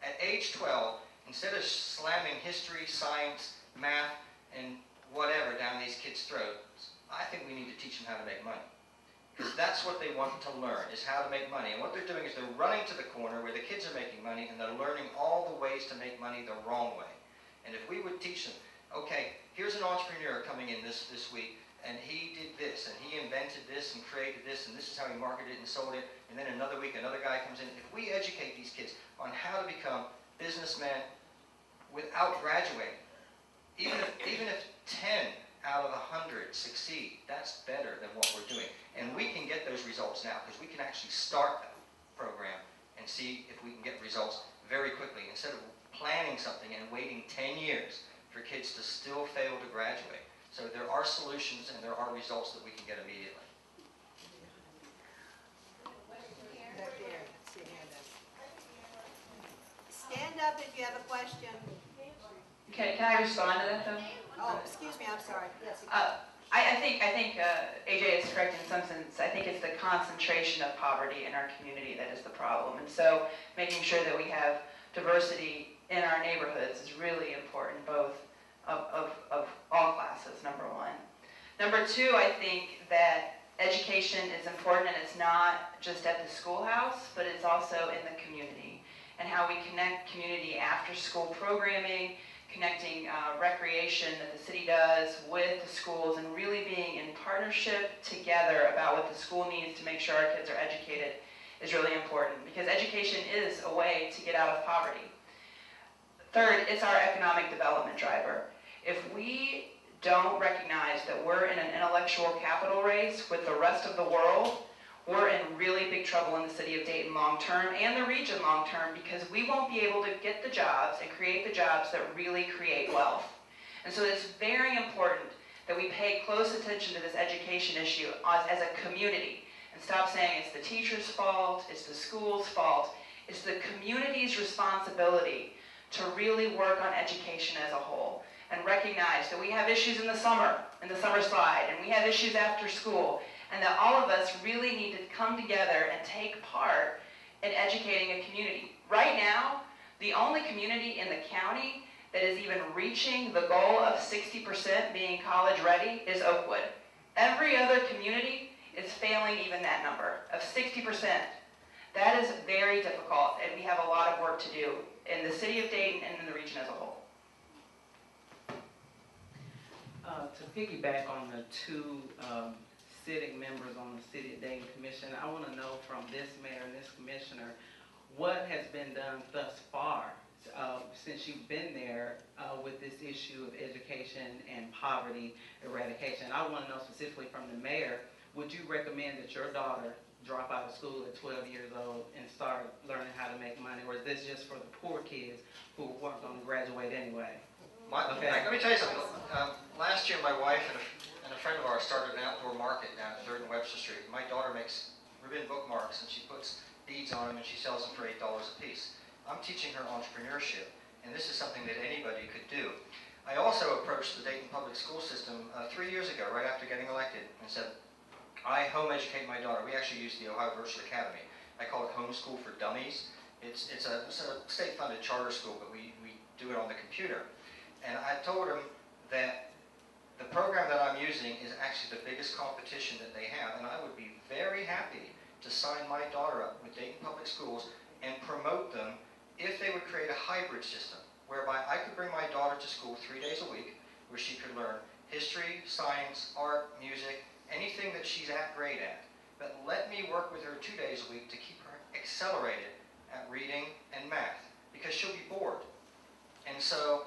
At age 12, instead of slamming history, science, math, and whatever down these kids' throats, I think we need to teach them how to make money. Because that's what they want to learn, is how to make money. And what they're doing is they're running to the corner where the kids are making money, and they're learning all the ways to make money the wrong way. And if we would teach them, okay, here's an entrepreneur coming in this week, and he did this, and he invented this, and created this, and this is how he marketed it and sold it, and then another week another guy comes in. If we educate these kids on how to become businessmen without graduating, even if 10 out of 100 succeed, that's better than what we're doing. And we can get those results now because we can actually start that program and see if we can get results very quickly instead of planning something and waiting 10 years for kids to still fail to graduate. So there are solutions and there are results that we can get immediately. Back there. Let's see, hand up. Stand up if you have a question. Can I respond to that though? Oh, excuse me, I'm sorry. Yes. I think AJ is correct in some sense. I think it's the concentration of poverty in our community that is the problem. And so making sure that we have diversity in our neighborhoods is really important, both of all classes, number one. Number two, I think that education is important, and it's not just at the schoolhouse, but it's also in the community. And how we connect community after school programming, connecting recreation that the city does with the schools, and really being in partnership together about what the school needs to make sure our kids are educated is really important, because education is a way to get out of poverty. Third, it's our economic development driver. If we don't recognize that we're in an intellectual capital race with the rest of the world, we're in really big trouble in the city of Dayton long term and the region long term, because we won't be able to get the jobs and create the jobs that really create wealth. And so it's very important that we pay close attention to this education issue as a community and stop saying it's the teacher's fault, it's the school's fault. It's the community's responsibility to really work on education as a whole and recognize that we have issues in the summer slide, and we have issues after school, and that all of us really need to come together and take part in educating a community. Right now, the only community in the county that is even reaching the goal of 60% being college ready is Oakwood. Every other community is failing even that number of 60%. That is very difficult, and we have a lot of work to do in the city of Dayton and in the region as a whole. To piggyback on the two sitting members on the City of Dayton Commission, I want to know from this mayor and this commissioner, what has been done thus far since you've been there with this issue of education and poverty eradication. I want to know specifically from the mayor, would you recommend that your daughter drop out of school at 12 years old and start learning how to make money, or is this just for the poor kids who weren't going to graduate anyway? Okay. Let me tell you something. Last year, my wife and a friend of ours started an outdoor market down at 3rd and Webster Street. My daughter makes ribbon bookmarks, and she puts beads on them, and she sells them for $8 a piece. I'm teaching her entrepreneurship, and this is something that anybody could do. I also approached the Dayton public school system 3 years ago, right after getting elected, and said, I home educate my daughter. We actually use the Ohio Virtual Academy. I call it Homeschool for Dummies. It's a state-funded charter school, but we do it on the computer. And I told them that the program that I'm using is actually the biggest competition that they have, and I would be very happy to sign my daughter up with Dayton Public Schools and promote them if they would create a hybrid system, whereby I could bring my daughter to school 3 days a week, where she could learn history, science, art, music, anything that she's grade at. But let me work with her 2 days a week to keep her accelerated at reading and math, because she'll be bored. And so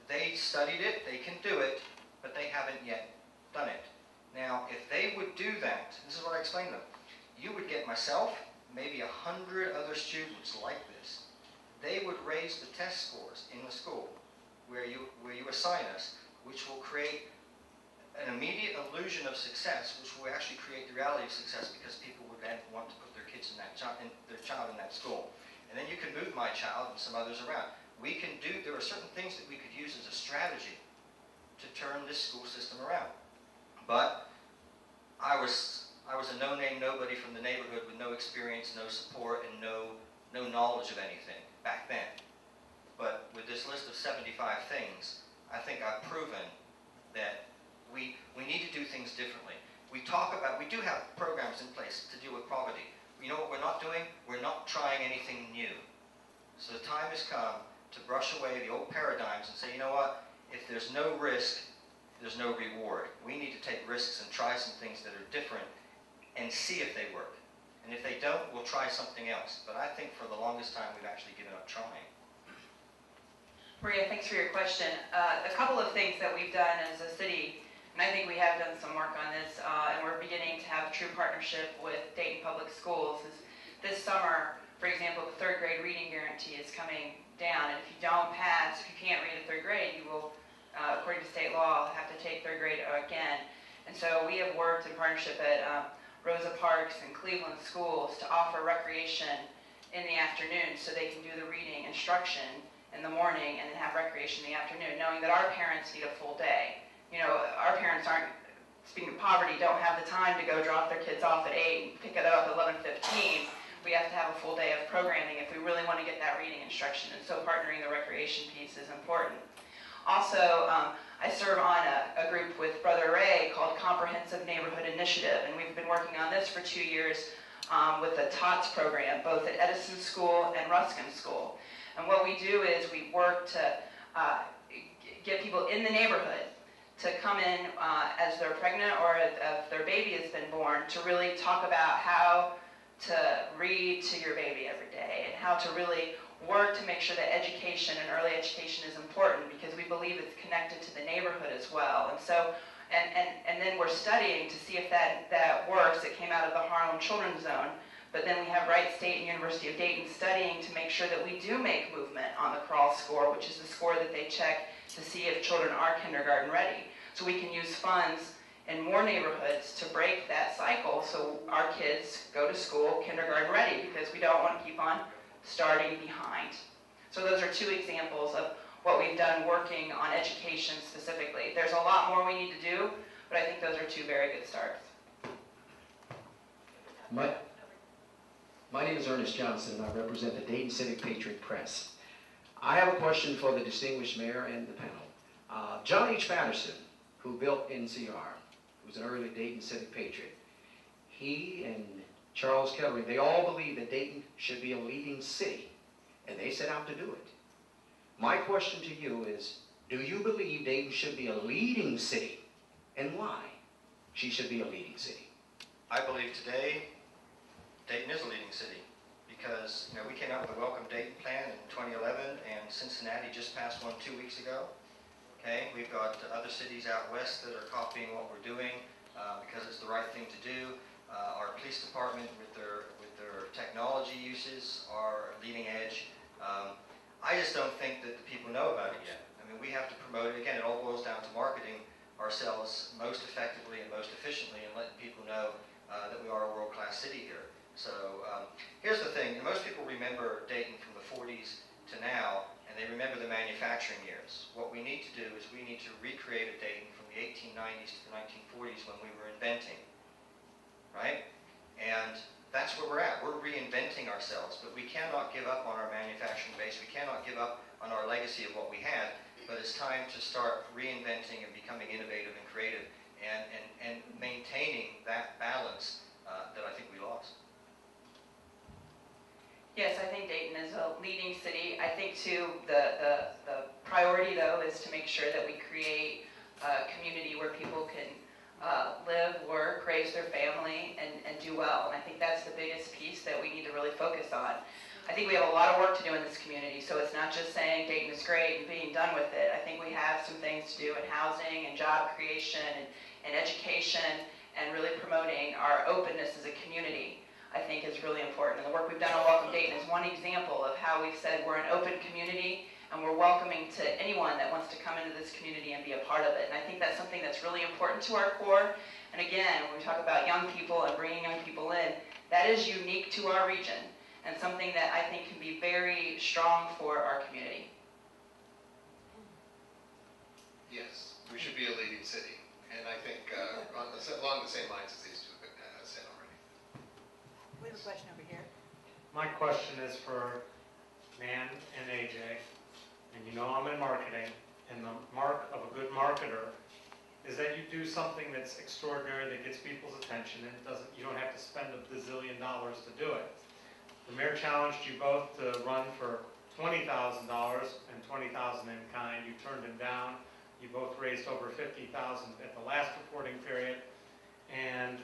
they studied it, they can do it, but they haven't yet done it. Now, if they would do that, this is what I explained to them, you would get myself, maybe 100 other students like this. They would raise the test scores in the school where you assign us, which will create an immediate illusion of success, which will actually create the reality of success, because people would then want to put their kids in their child in that school. And then you can move my child and some others around. There are certain things that we could use as a strategy to turn this school system around. But I was a no-name nobody from the neighborhood with no experience, no support, and no knowledge of anything back then. But with this list of 75 things, I think I've proven that we need to do things differently. We do have programs in place to deal with poverty. You know what we're not doing? We're not trying anything new. So the time has come to brush away the old paradigms and say, you know what? If there's no risk, there's no reward. We need to take risks and try some things that are different and see if they work. And if they don't, we'll try something else. But I think for the longest time, we've actually given up trying. Maria, thanks for your question. A couple of things that we've done as a city, and I think we have done some work on this, and we're beginning to have a true partnership with Dayton Public Schools. Is this summer, for example, the third grade reading guarantee is coming down, and if you don't pass, if you can't read in third grade, you will, according to state law, have to take third grade again. And so we have worked in partnership at Rosa Parks and Cleveland schools to offer recreation in the afternoon so they can do the reading instruction in the morning and then have recreation in the afternoon, knowing that our parents need a full day. You know, our parents aren't, speaking of poverty, don't have the time to go drop their kids off at 8 and pick it up at 11:15. We have to have a full day of programming if we really want to get that reading instruction, and so partnering the recreation piece is important. Also, I serve on a group with Brother Ray called Comprehensive Neighborhood Initiative, and we've been working on this for 2 years with the TOTS program, both at Edison School and Ruskin School. And what we do is we work to get people in the neighborhood to come in as they're pregnant or if their baby has been born, to really talk about how to read to your baby every day and how to really work to make sure that education and early education is important, because we believe it's connected to the neighborhood as well. And so, and then we're studying to see if that works. It came out of the Harlem Children's Zone, but then we have Wright State and University of Dayton studying to make sure that we do make movement on the crawl score, which is the score that they check to see if children are kindergarten ready. So we can use funds in more neighborhoods to break that cycle so our kids go to school kindergarten ready, because we don't want to keep on starting behind. So those are 2 examples of what we've done working on education specifically. There's a lot more we need to do, but I think those are 2 very good starts. My name is Ernest Johnson, and I represent the Dayton Civic Patriot Press. I have a question for the distinguished mayor and the panel. John H. Patterson, who built NCR, who's an early Dayton Civic Patriot, he and Charles Kettering, they all believe that Dayton should be a leading city, and they set out to do it. My question to you is, do you believe Dayton should be a leading city, and why she should be a leading city? I believe today Dayton is a leading city because, you know, we came out with a Welcome Dayton plan in 2011, and Cincinnati just passed one 2 weeks ago. Okay, we've got other cities out west that are copying what we're doing because it's the right thing to do. Our police department with their technology uses are leading edge. I just don't think that the people know about it yet. I mean, we have to promote it. Again, it all boils down to marketing ourselves most effectively and most efficiently and letting people know that we are a world-class city here. So here's the thing. Most people remember Dayton from the 40s to now, and they remember the manufacturing years. What we need to do is we need to recreate a Dayton from the 1890s to the 1940s when we were inventing, right? And that's where we're at. We're reinventing ourselves, but we cannot give up on our manufacturing base. We cannot give up on our legacy of what we had, but it's time to start reinventing and becoming innovative and creative and maintaining that balance that I think we lost. Yes, I think Dayton is a leading city. I think, too, the priority, though, is to make sure that we create a community where people can live, work, raise their family, and do well. And I think that's the biggest piece that we need to really focus on. I think we have a lot of work to do in this community, so it's not just saying Dayton is great and being done with it. I think we have some things to do in housing and job creation and education and really promoting our openness as a community, I think is really important. And the work we've done on Welcome Dayton is one example of how we've said we're an open community and we're welcoming to anyone that wants to come into this community and be a part of it. And I think that's something that's really important to our core. And again, when we talk about young people and bringing young people in, that is unique to our region and something that I think can be very strong for our community. Yes, we should be a leading city. And I think along the same lines as these two have said already. We have a question over here. My question is for Nan and AJ, and you know I'm in marketing, and the mark of a good marketer is that you do something that's extraordinary, that gets people's attention, and you don't have to spend $1 bazillion to do it. The mayor challenged you both to run for $20,000 and $20,000 in kind. You turned him down. You both raised over $50,000 at the last reporting period, and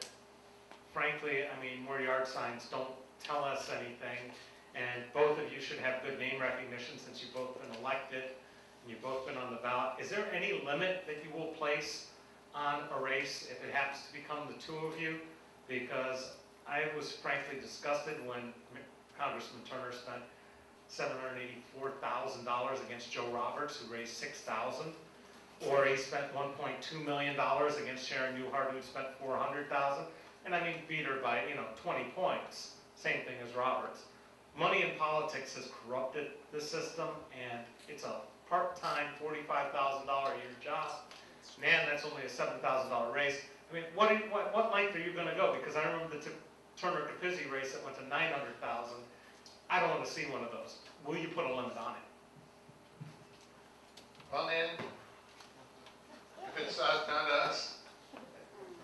frankly, I mean, more yard signs don't tell us anything, and both of you should have good name recognition since you've both been elected. and you've both been on the ballot. Is there any limit that you will place on a race if it happens to become the two of you? Because I was frankly disgusted when Congressman Turner spent $784,000 against Joe Roberts, who raised $6,000. Or he spent $1.2 million against Sharon Newhart, who spent $400,000. And I mean, beat her by, 20 points. Same thing as Roberts. Money in politics has corrupted the system, and it's a part-time, $45,000 a year job. Man, that's only a $7,000 race. I mean, what length are you going to go? Because I remember the Turner-Capizzi race that went to $900,000. I don't want to see one of those. Will you put a limit on it? Well, then, if it's down to us,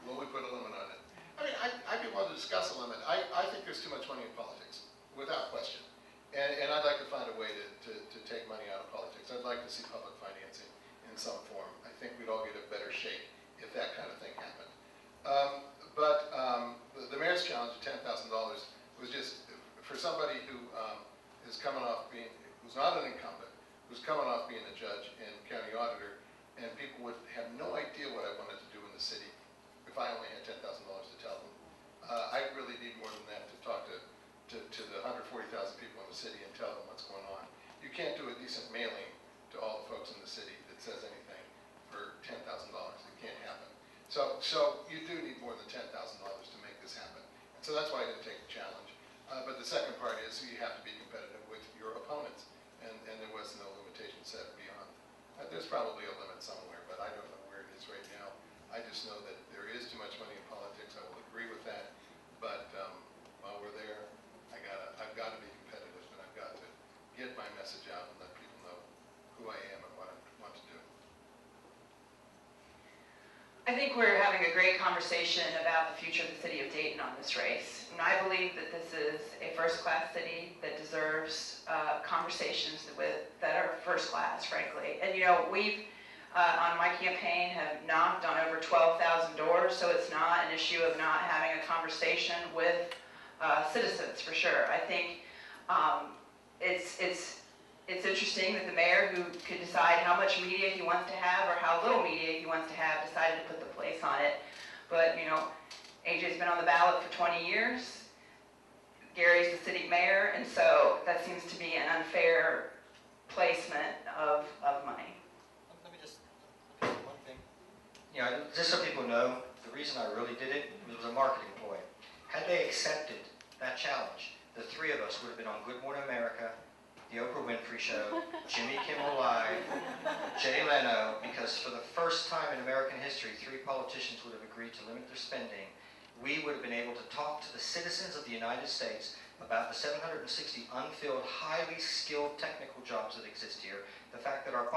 will we put a limit on it? I mean, I'd be willing to discuss a limit. I think there's too much money in politics, without question. And I'd like to find a way to take money out of politics. I'd like to see public financing in some form. I think we'd all get a better shape if that kind of thing happened. The mayor's challenge of $10,000 was just for somebody who is coming off being, who's not an incumbent, who's coming off being a judge and county auditor, and people would have no idea what I wanted to do in the city if I only had $10,000 to tell them. I really need more than that to talk to the 140,000 people in the city and tell them what's going on. You can't do a decent mailing to all the folks in the city that says anything for $10,000. It can't happen. So you do need more than $10,000 to make this happen. And so that's why I didn't take the challenge. But the second part is you have to be competitive with your opponents. And there was no limitation set beyond. There's probably a limit somewhere, but I don't know where it is right now. I just know that there is too much money in politics. I will agree with that. But while we're there, I've got to be competitive, and I've got to get my message out and let people know who I am and what I want to do. I think we're having a great conversation about the future of the city of Dayton on this race. And I believe that this is a first-class city that deserves conversations that are first-class, frankly. And we've, on my campaign, have knocked on over 12,000 doors, so it's not an issue of not having a conversation with citizens, for sure. I think it's interesting that the mayor, who could decide how much media he wants to have or how little media he wants to have, decided to put the place on it. But, AJ's been on the ballot for 20 years. Gary's the city mayor, and so that seems to be an unfair placement of money. Let me just one thing. Just so people know, the reason I really did it was a marketing ploy. Had they accepted that challenge, the three of us would have been on Good Morning America, The Oprah Winfrey Show, Jimmy Kimmel Live, Jay Leno, because for the first time in American history, three politicians would have agreed to limit their spending. We would have been able to talk to the citizens of the United States about the 760 unfilled, highly skilled technical jobs that exist here, the fact that our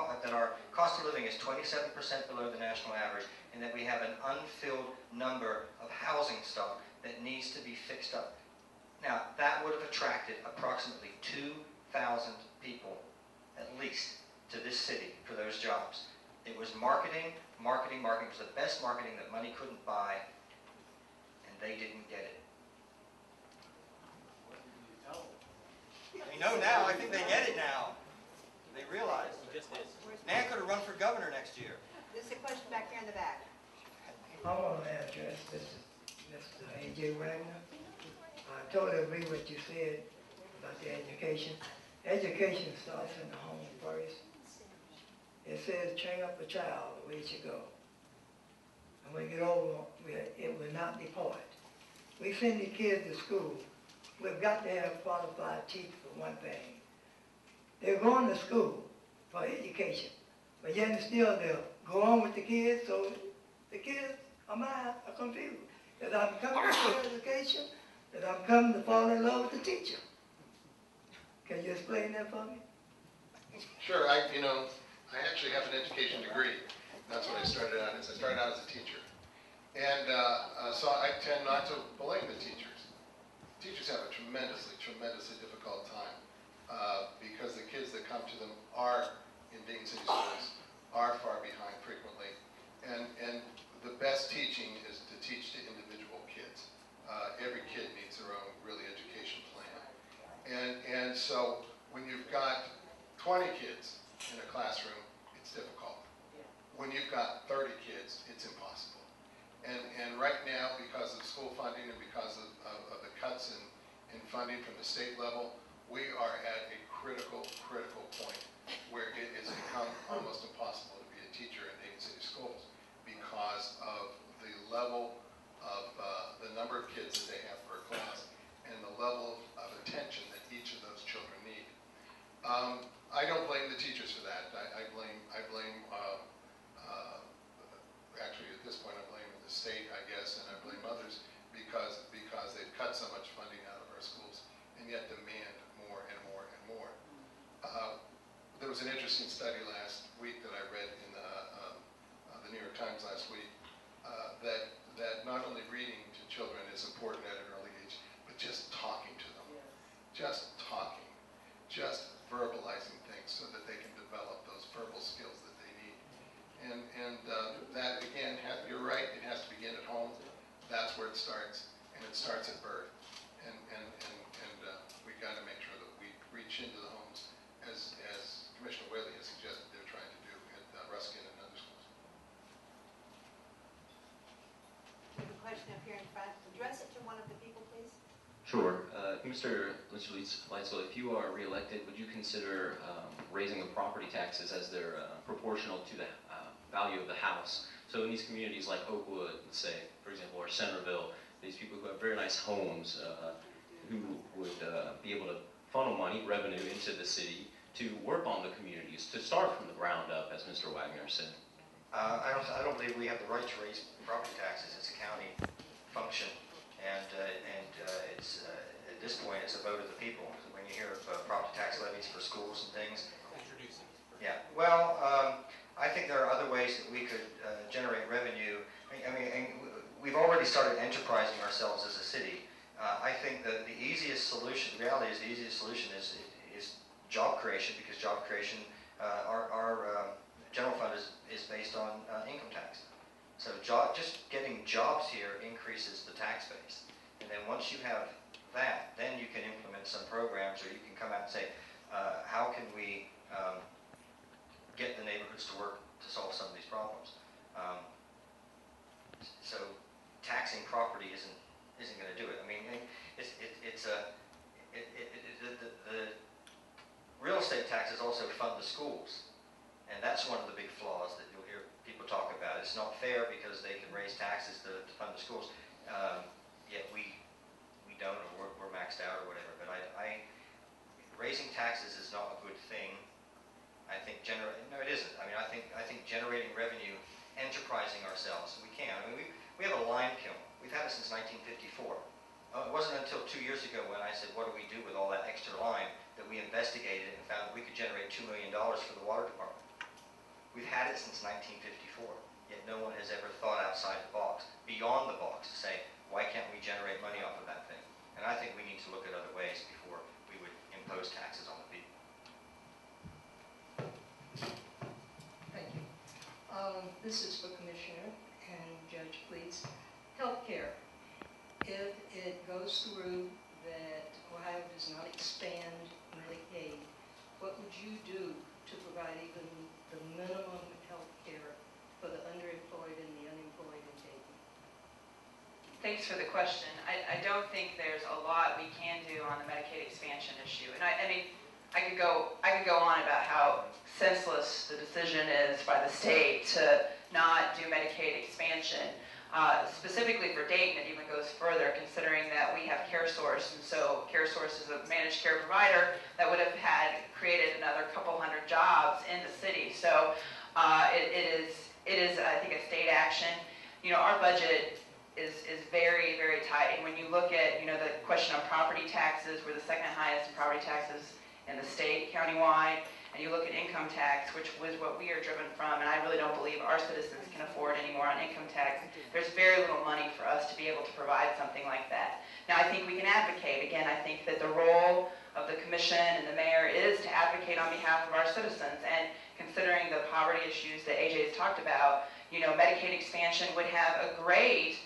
cost of living is 27% below the national average, and that we have an unfilled number of housing stock that needs to be fixed up. Now, that would have attracted approximately 2,000 people, at least, to this city for those jobs. It was marketing, marketing, marketing. It was the best marketing that money couldn't buy, and they didn't get it. They know now. I think they get it now. They realize. Nan could have run for governor next year. There's a question back here in the back. I want to address Mr. A.J. Wagner. I totally agree with what you said about the education. Education starts in the home first. It says train up a child the way it should go. And when you get older, it will not depart. We send the kids to school. We've got to have qualified teachers for one thing. They're going to school for education, but yet still they'll go on with the kids, so the kids are confused. That I'm coming for education, that I'm coming to fall in love with the teacher. Can you explain that for me? Sure. I actually have an education degree. That's what I started out as. I started out as a teacher. And so I tend not to blame the teachers. Teachers have a tremendously difficult time because the kids that come to them are, in Dayton City schools, are far behind frequently. And the best teaching is to teach to individual kids. Every kid needs their own really education plan. And so when you've got 20 kids in a classroom it's difficult. When you've got 30 kids, it's impossible. And right now, because of school funding and because of the cuts in funding from the state level, we are at a critical point where it has become almost impossible to be a teacher in Dayton City schools because of the level of the number of kids that they have per class and the level of attention that each of those children need. I don't blame the teachers for that. I blame actually at this point I blame the state, I guess, and I blame others because they've cut so much funding out of our schools and yet demand more and more and more. There was an interesting study last week that I read in the New York Times last week that not only reading to children is important at an early age, but just talking to them, just talking, just verbalizing things so that they can develop those verbal skills that they need. And that, again, you're right, it has to begin at home. That's where it starts, and it starts at birth. And we got to make sure that we reach into the homes, as Commissioner Whaley has suggested they're trying to do at Ruskin and other schools. We have a question up here in front. Address it to one of the people, please. Sure. Mr. Leitzell, if you are reelected, would you consider raising the property taxes as they're proportional to the value of the house? So in these communities like Oakwood, let's say, for example, or Centerville, these people who have very nice homes who would be able to funnel money, revenue into the city to work on the communities, to start from the ground up, as Mr. Wagner said. I don't believe we have the right to raise property taxes. It's a county function, and it's at this point it's a vote of the people. When you hear of property tax levies for schools and things, yeah. Well, I think there are other ways that we could generate revenue. I mean, we've already started enterprising ourselves as a city. I think that the easiest solution, the reality is the easiest solution is job creation, because job creation, our general fund is based on income tax. So just getting jobs here increases the tax base. And then once you have that, then you can implement some programs, or you can come out and say, how can we get the neighborhoods to work to solve some of these problems? So taxing property isn't going to do it. I mean, the real estate taxes also fund the schools, and that's one of the big flaws that you'll hear people talk about. It's not fair because they can raise taxes to fund the schools, yet we don't, or we're maxed out or whatever. But raising taxes is not a good thing. I think no, it isn't. I mean, I think generating revenue, enterprising ourselves, we can. I mean, we have a lime kiln. We've had it since 1954. It wasn't until 2 years ago when I said, what do we do with all that extra lime, that we investigated and found that we could generate $2 million for the water department. We've had it since 1954, yet no one has ever thought outside the box, beyond the box, to say, why can't we generate money off of that thing? And I think we need to look at other ways before we would impose taxes on the people. Thank you. This is for Commissioner and Judge, please. Healthcare. If it goes through that Ohio does not expand Medicaid, what would you do to provide even the minimum health care for the underemployed and the unemployed in Dayton? Thanks for the question. I don't think there's a lot we can do on the Medicaid expansion issue. And I mean, I could go on about how senseless the decision is by the state to not do Medicaid expansion. Specifically for Dayton, it even goes further, considering that we have CareSource, and so CareSource is a managed care provider that would have created another couple hundred jobs in the city. So it is, I think, a state action. You know, our budget is very, very tight. And when you look at, you know, the question on property taxes, we're the second highest in property taxes in the state, countywide. And you look at income tax, which was what we are driven from, and I really don't believe our citizens can afford any more on income tax. There's very little money for us to be able to provide something like that. Now, I think we can advocate. Again, I think that the role of the commission and the mayor is to advocate on behalf of our citizens. And considering the poverty issues that AJ has talked about, you know, Medicaid expansion would have a great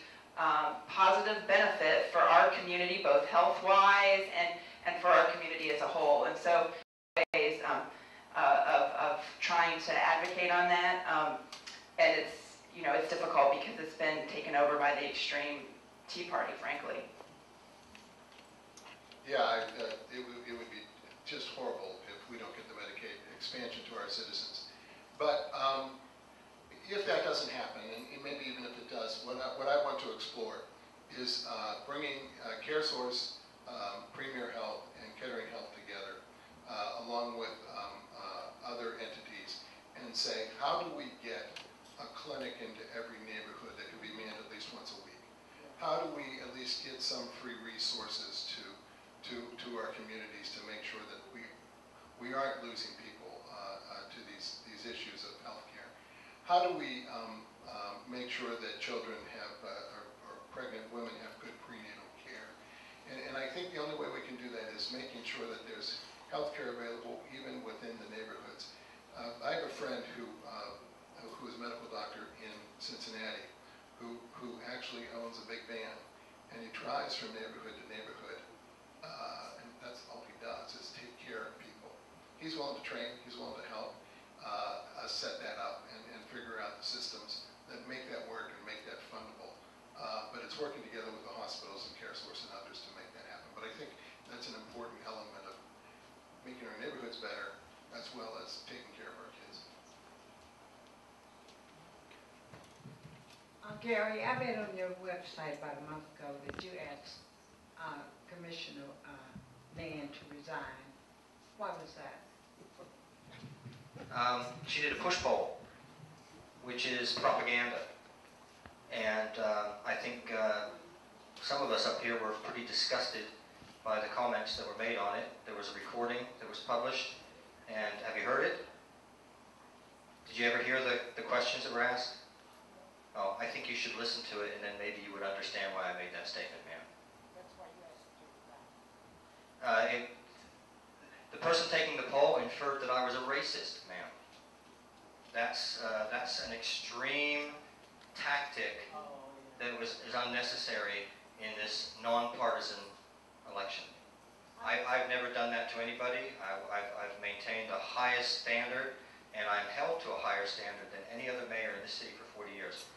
positive benefit for our community, both health-wise and for our community as a whole. And so, ways of trying to advocate on that. And it's, you know, it's difficult because it's been taken over by the extreme Tea Party, frankly. Yeah, it would be just horrible if we don't get the Medicaid expansion to our citizens. But if that doesn't happen, and maybe even if it does, what I want to explore is bringing CareSource, Premier Health, and Kettering Health together, along with other entities, and say, how do we get a clinic into every neighborhood that could be manned at least once a week? How do we at least get some free resources to our communities to make sure that we aren't losing people to these issues of healthcare? How do we make sure that children have, or pregnant women have good prenatal care? And I think the only way we can do that is making sure that there's healthcare available even within the neighborhoods. I have a friend who is a medical doctor in Cincinnati who actually owns a big van, and he drives from neighborhood to neighborhood, and that's all he does is take care of people. He's willing to train, he's willing to help us set that up and figure out the systems that make that work and make that fundable. But it's working together with the hospitals and CareSource and others to make that happen. But I think that's an important element of making our neighborhoods better as well as taking care of our kids. Gary, I read on your website about a month ago that you asked Commissioner Mann to resign. Why was that? She did a push poll, which is propaganda. And I think some of us up here were pretty disgusted by the comments that were made on it. There was a recording that was published, and have you heard it? Did you ever hear the questions that were asked? Oh, I think you should listen to it, and then maybe you would understand why I made that statement, ma'am. That's why you asked to resign. The person taking the poll inferred that I was a racist, ma'am. That's an extreme tactic that is unnecessary in this nonpartisan election. I've never done that to anybody. I've maintained the highest standard, and I'm held to a higher standard than any other mayor in this city for 40 years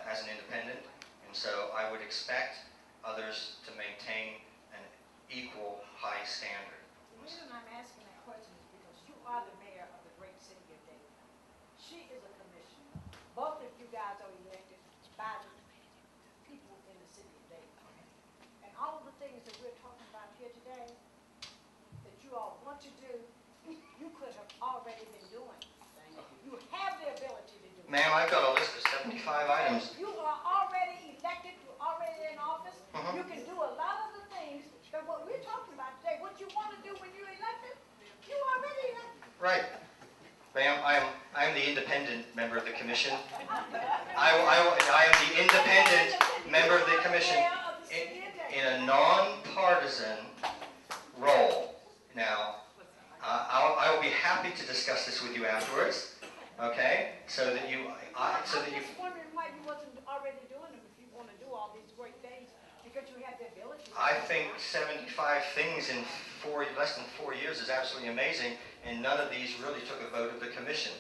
as an independent. And so I would expect others to maintain an equal high standard. The reason I'm asking that question is because you are the mayor of the great city of Dayton. She is a commissioner. Both of you guys are elected by the people in the city of Dayton. And all of the things that we're talking about here today, that you all want to do, you could have already been doing. You have the ability to do it. Ma'am, I've got a list of 75 items. You are already elected, you're already in office. You can do a lot of the things that what we're talking about today, what you want to do when you're elected, you already elected. Right. Ma'am, I'm the independent member of the commission. I am the independent member of the commission in a non-partisan role. Now, I will be happy to discuss this with you afterwards. Okay, so that you. I'm just wondering why you wasn't already doing them if you want to do all these great things because you have the ability. I think 75 things in less than 4 years is absolutely amazing, and none of these really took a vote of the commission.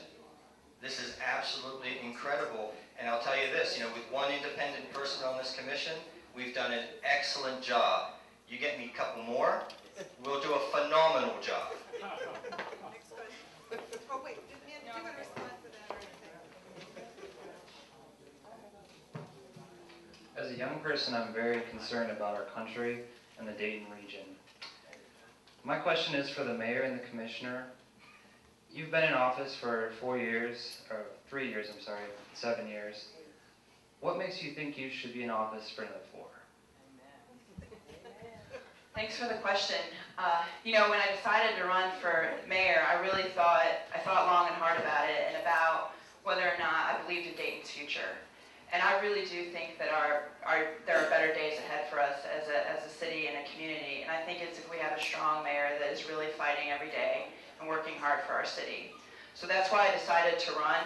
This is absolutely incredible, and I'll tell you this, with one independent person on this commission, we've done an excellent job. You get me a couple more, we'll do a phenomenal job. Oh, wait, do you want to respond to that or anything? As a young person, I'm very concerned about our country and the Dayton region. My question is for the mayor and the commissioner. You've been in office for 4 years, or 3 years, 7 years. What makes you think you should be in office for another 4? Thanks for the question. When I decided to run for mayor, I thought long and hard about it and about whether or not I believed in Dayton's future. And I really do think that there are better days ahead for us as a city and a community. And I think it's if we have a strong mayor that is really fighting every day and working hard for our city. So that's why I decided to run.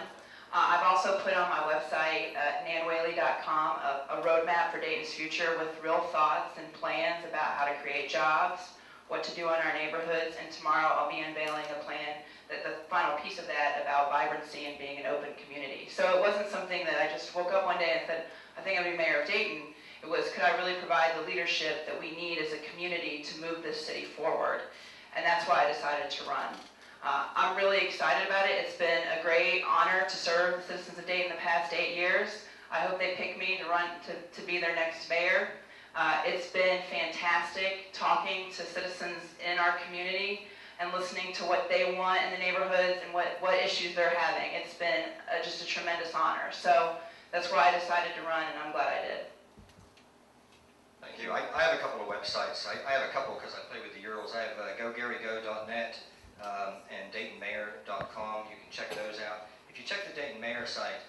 I've also put on my website, nanwhaley.com, a roadmap for Dayton's future with real thoughts and plans about how to create jobs, what to do in our neighborhoods, and tomorrow I'll be unveiling a plan the final piece of that about vibrancy and being an open community. So it wasn't something that I just woke up one day and said, I think I'm going to be mayor of Dayton. It was, could I really provide the leadership that we need as a community to move this city forward? And that's why I decided to run. I'm really excited about it. It's been a great honor to serve the citizens of Dayton the past 8 years. I hope they pick me to run to be their next mayor. It's been fantastic talking to citizens in our community and listening to what they want in the neighborhoods and what issues they're having. It's been just a tremendous honor. So that's why I decided to run, and I'm glad I did. Thank you. I have a couple of websites. I have a couple because I play with the Urals. I have gogarygo.net and DaytonMayor.com. You can check those out. If you check the Dayton Mayor site,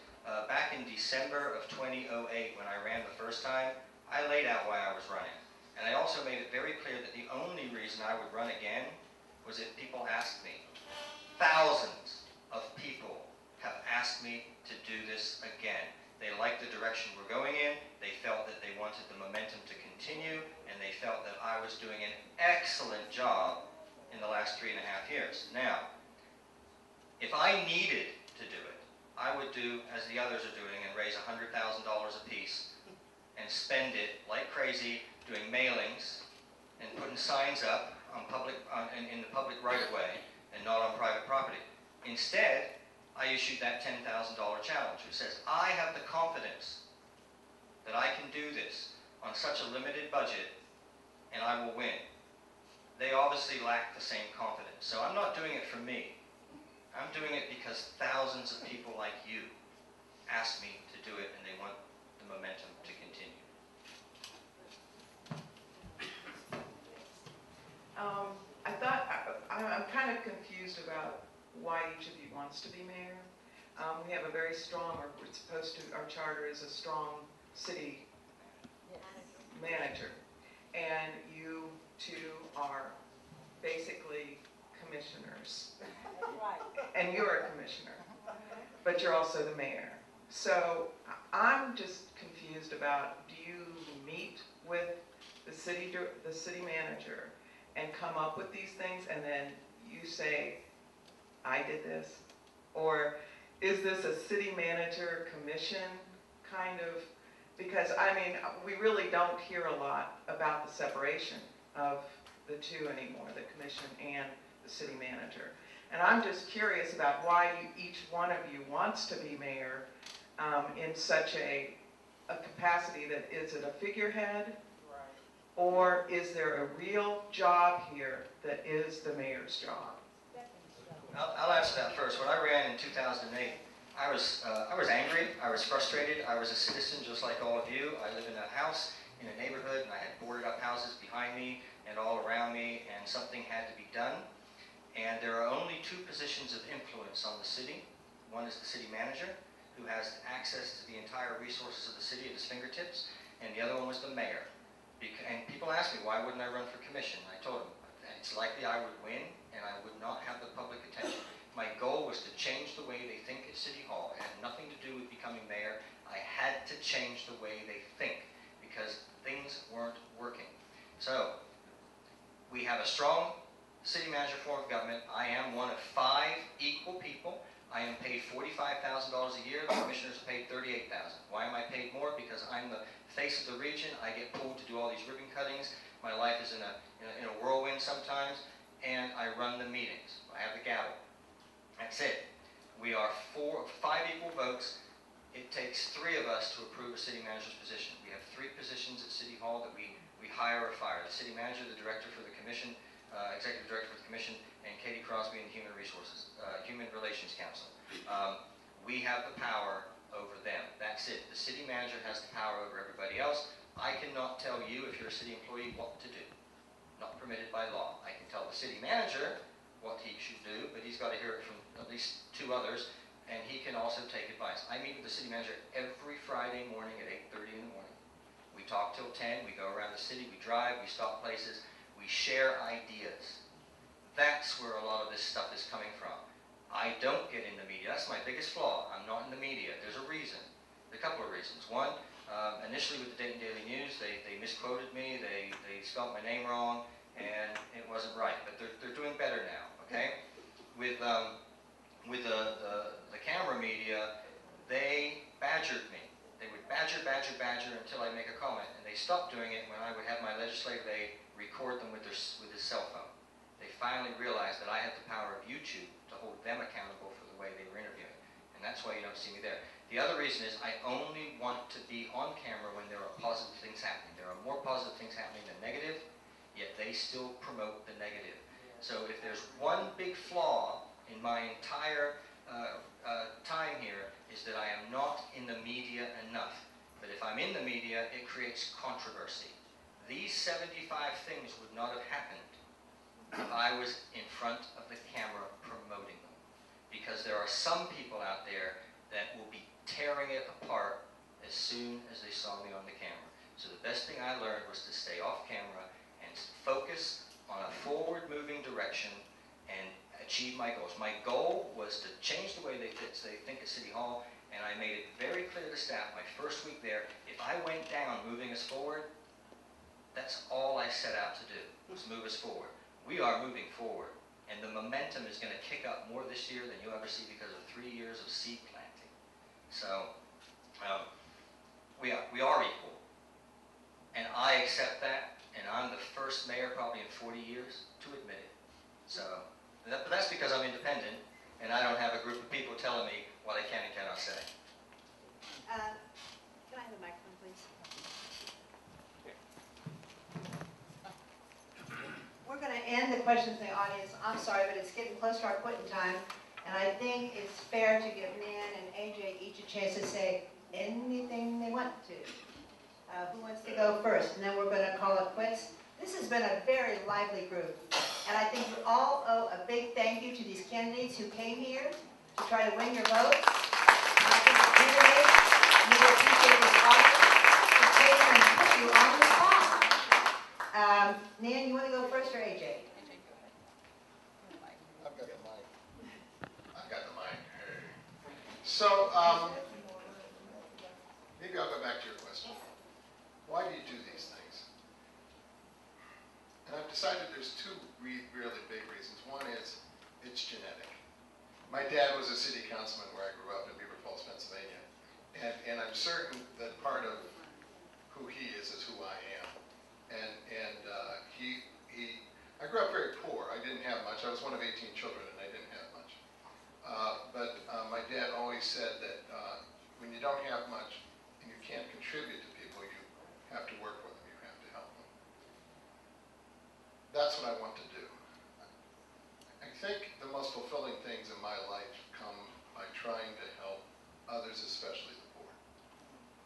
back in December of 2008 when I ran the first time, I laid out why I was running. And I also made it very clear that the only reason I would run again was if people asked me. Thousands of people have asked me to do this again. They liked the direction we're going in, they felt that they wanted the momentum to continue, and they felt that I was doing an excellent job in the last 3.5 years. Now, if I needed to do it, I would do as the others are doing and raise $100,000 apiece and spend it like crazy doing mailings and putting signs up on in the public right-of-way and not on private property. Instead, I issued that $10,000 challenge, which says, I have the confidence that I can do this on such a limited budget and I will win. They obviously lack the same confidence. So I'm not doing it for me. I'm doing it because thousands of people like you asked me to do it and they want the momentum to continue. I'm kind of confused about why each of you wants to be mayor. We have a very strong, or we're supposed to, our charter is a strong city manager. And you two are basically commissioners. And you're a commissioner, but you're also the mayor. So I'm just confused about, do you meet with the city manager and come up with these things and then you say, I did this? Or is this a city manager commission kind of? Because I mean, we really don't hear a lot about the separation of the two anymore, the commission and the city manager. And I'm just curious about why each one of you wants to be mayor in such a capacity. That is it a figurehead? Or is there a real job here that is the mayor's job? I'll answer that first. When I ran in 2008, I was angry, I was frustrated, I was a citizen just like all of you. I live in a house in a neighborhood and I had boarded up houses behind me and all around me, and something had to be done. And there are only two positions of influence on the city. One is the city manager, who has access to the entire resources of the city at his fingertips, and the other one was the mayor. And people ask me, why wouldn't I run for commission? I told them, it's likely I would win, and I would not have the public attention. My goal was to change the way they think at City Hall. It had nothing to do with becoming mayor. I had to change the way they think, because things weren't working. So, we have a strong city manager form of government. I am one of 5 equal people. I am paid $45,000 a year. The commissioners are paid $38,000. Why am I paid more? Because I'm the face of the region. I get pulled to do all these ribbon cuttings. My life is in a whirlwind sometimes, and I run the meetings. I have the gavel. That's it. We are 5 equal votes. It takes 3 of us to approve a city manager's position. We have 3 positions at City Hall that we hire or fire. The city manager, the director for the commission, executive director for the commission, and Katie Crosby and the Human Relations Council. We have the power over them. That's it. The city manager has the power over everybody else. I cannot tell you, if you're a city employee, what to do. Not permitted by law. I can tell the city manager what he should do, but he's got to hear it from at least 2 others, and he can also take advice. I meet with the city manager every Friday morning at 8:30 in the morning. We talk till 10, we go around the city, we drive, we stop places, we share ideas. That's where a lot of this stuff is coming from. I don't get in the media. That's my biggest flaw. I'm not in the media. There's a reason. A couple of reasons. One, initially with the Dayton Daily News, they misquoted me, they spelled my name wrong, and it wasn't right. But they're doing better now, okay? with the camera media, they badgered me. They would badger until I make a comment, and they stopped doing it when I would have my legislative aide record them with his cell phone. They finally realized that I had the power of YouTube to hold them accountable for the way they were interviewing, and that's why you don't see me there. The other reason is I only want to be on camera when there are positive things happening. There are more positive things happening than negative, yet they still promote the negative. So if there's one big flaw in my entire time here, is that I am not in the media enough. But if I'm in the media, it creates controversy. These 75 things would not have happened if I was in front of the camera promoting them. Because there are some people out there that will be tearing it apart as soon as they saw me on the camera. So the best thing I learned was to stay off camera and focus on a forward-moving direction and achieve my goals. My goal was to change the way they think at City Hall, and I made it very clear to staff my first week there, if I went down moving us forward, that's all I set out to do, was move us forward. We are moving forward, and the momentum is going to kick up more this year than you'll ever see because of 3 years of seed planting. So, we are equal, and I accept that, and I'm the first mayor probably in 40 years to admit it. So, but that's because I'm independent, and I don't have a group of people telling me what I can and cannot say. Can I have the microphone, please? We're going to end the questions in the audience. I'm sorry, but it's getting close to our quitting time, and I think it's fair to give Nan and AJ each a chance to say anything they want to. Who wants to go first? And then we're going to call it quits. This has been a very lively group, and I think you all owe a big thank you to these candidates who came here to try to win your votes. I think the candidates, you will appreciate this audience for taking and put you on the spot. Nan, you want to go first or AJ? I've got the mic. I've got the mic. So, maybe I'll go back to your question. Why do you do these things? And I've decided there's two really big reasons. One is it's genetic. My dad was a city councilman where I grew up in Beaver Falls, Pennsylvania. And I'm certain that part of who he is who I am. I grew up very poor. I didn't have much. I was one of 18 children and I didn't have much. But my dad always said that when you don't have much and you can't contribute to people, you have to work with them. You have to help them. That's what I want to do. I think the most fulfilling things in my life come by trying to help others, especially the poor.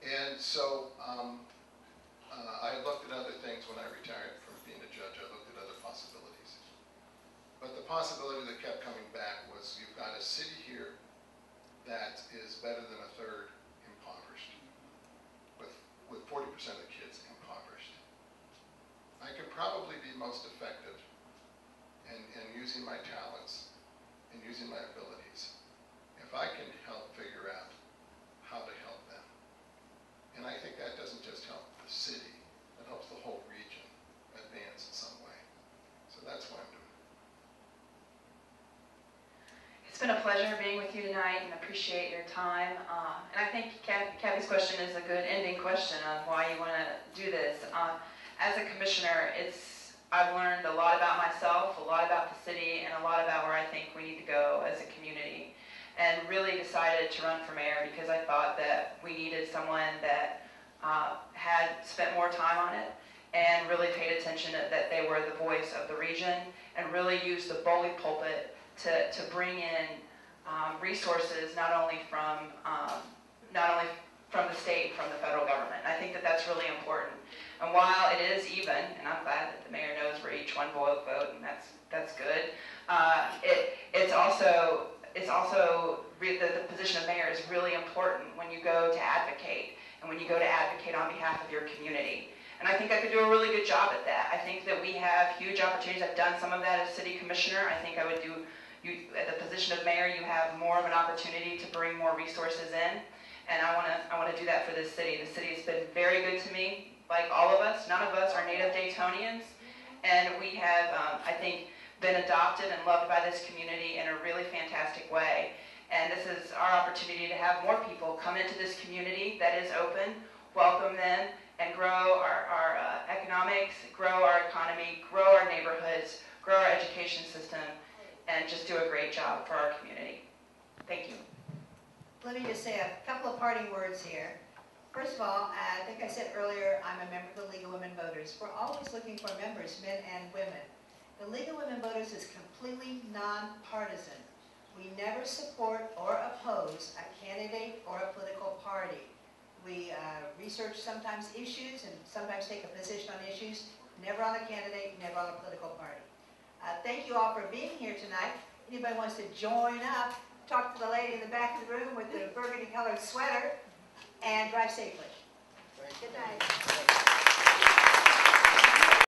And so I looked at other things when I retired from being a judge. I looked at other possibilities. But the possibility that kept coming back was you've got a city here that is better than a third impoverished, with 40% of the kids impoverished. I could probably be most effective in using my talents and using my abilities if I can help figure out how to help them. And I think that doesn't just help the city, it helps the whole region advance in some way. So that's why I'm doing it. It's been a pleasure being with you tonight and appreciate your time. And I think Kathy's question is a good ending question of why you want to do this. As a commissioner, I've learned a lot about myself, a lot about the city, and a lot about where I think we need to go as a community. And really decided to run for mayor because I thought that we needed someone that had spent more time on it and really paid attention that they were the voice of the region and really used the bully pulpit to bring in resources not only from the state, from the federal government. I think that that's really important. And while it is even, and I'm glad that the mayor knows we're each one vote, and that's good. It's also the position of mayor is really important when you go to advocate and when you go to advocate on behalf of your community. And I think I could do a really good job at that. I think that we have huge opportunities. I've done some of that as city commissioner. I think I would do, at the position of mayor, you have more of an opportunity to bring more resources in. And I want to do that for this city. The city has been very good to me, like all of us. None of us are native Daytonians. And we have, I think, been adopted and loved by this community in a really fantastic way. And this is our opportunity to have more people come into this community that is open, welcome them, and grow our economics, grow our economy, grow our neighborhoods, grow our education system, and just do a great job for our community. Thank you. Let me just say a couple of parting words here. First of all, I think I said earlier, I'm a member of the League of Women Voters. We're always looking for members, men and women. The League of Women Voters is completely nonpartisan. We never support or oppose a candidate or a political party. We research sometimes issues and sometimes take a position on issues, never on a candidate, never on a political party. Thank you all for being here tonight. Anybody wants to join up, talk to the lady in the back of the room with the burgundy colored sweater, and drive safely.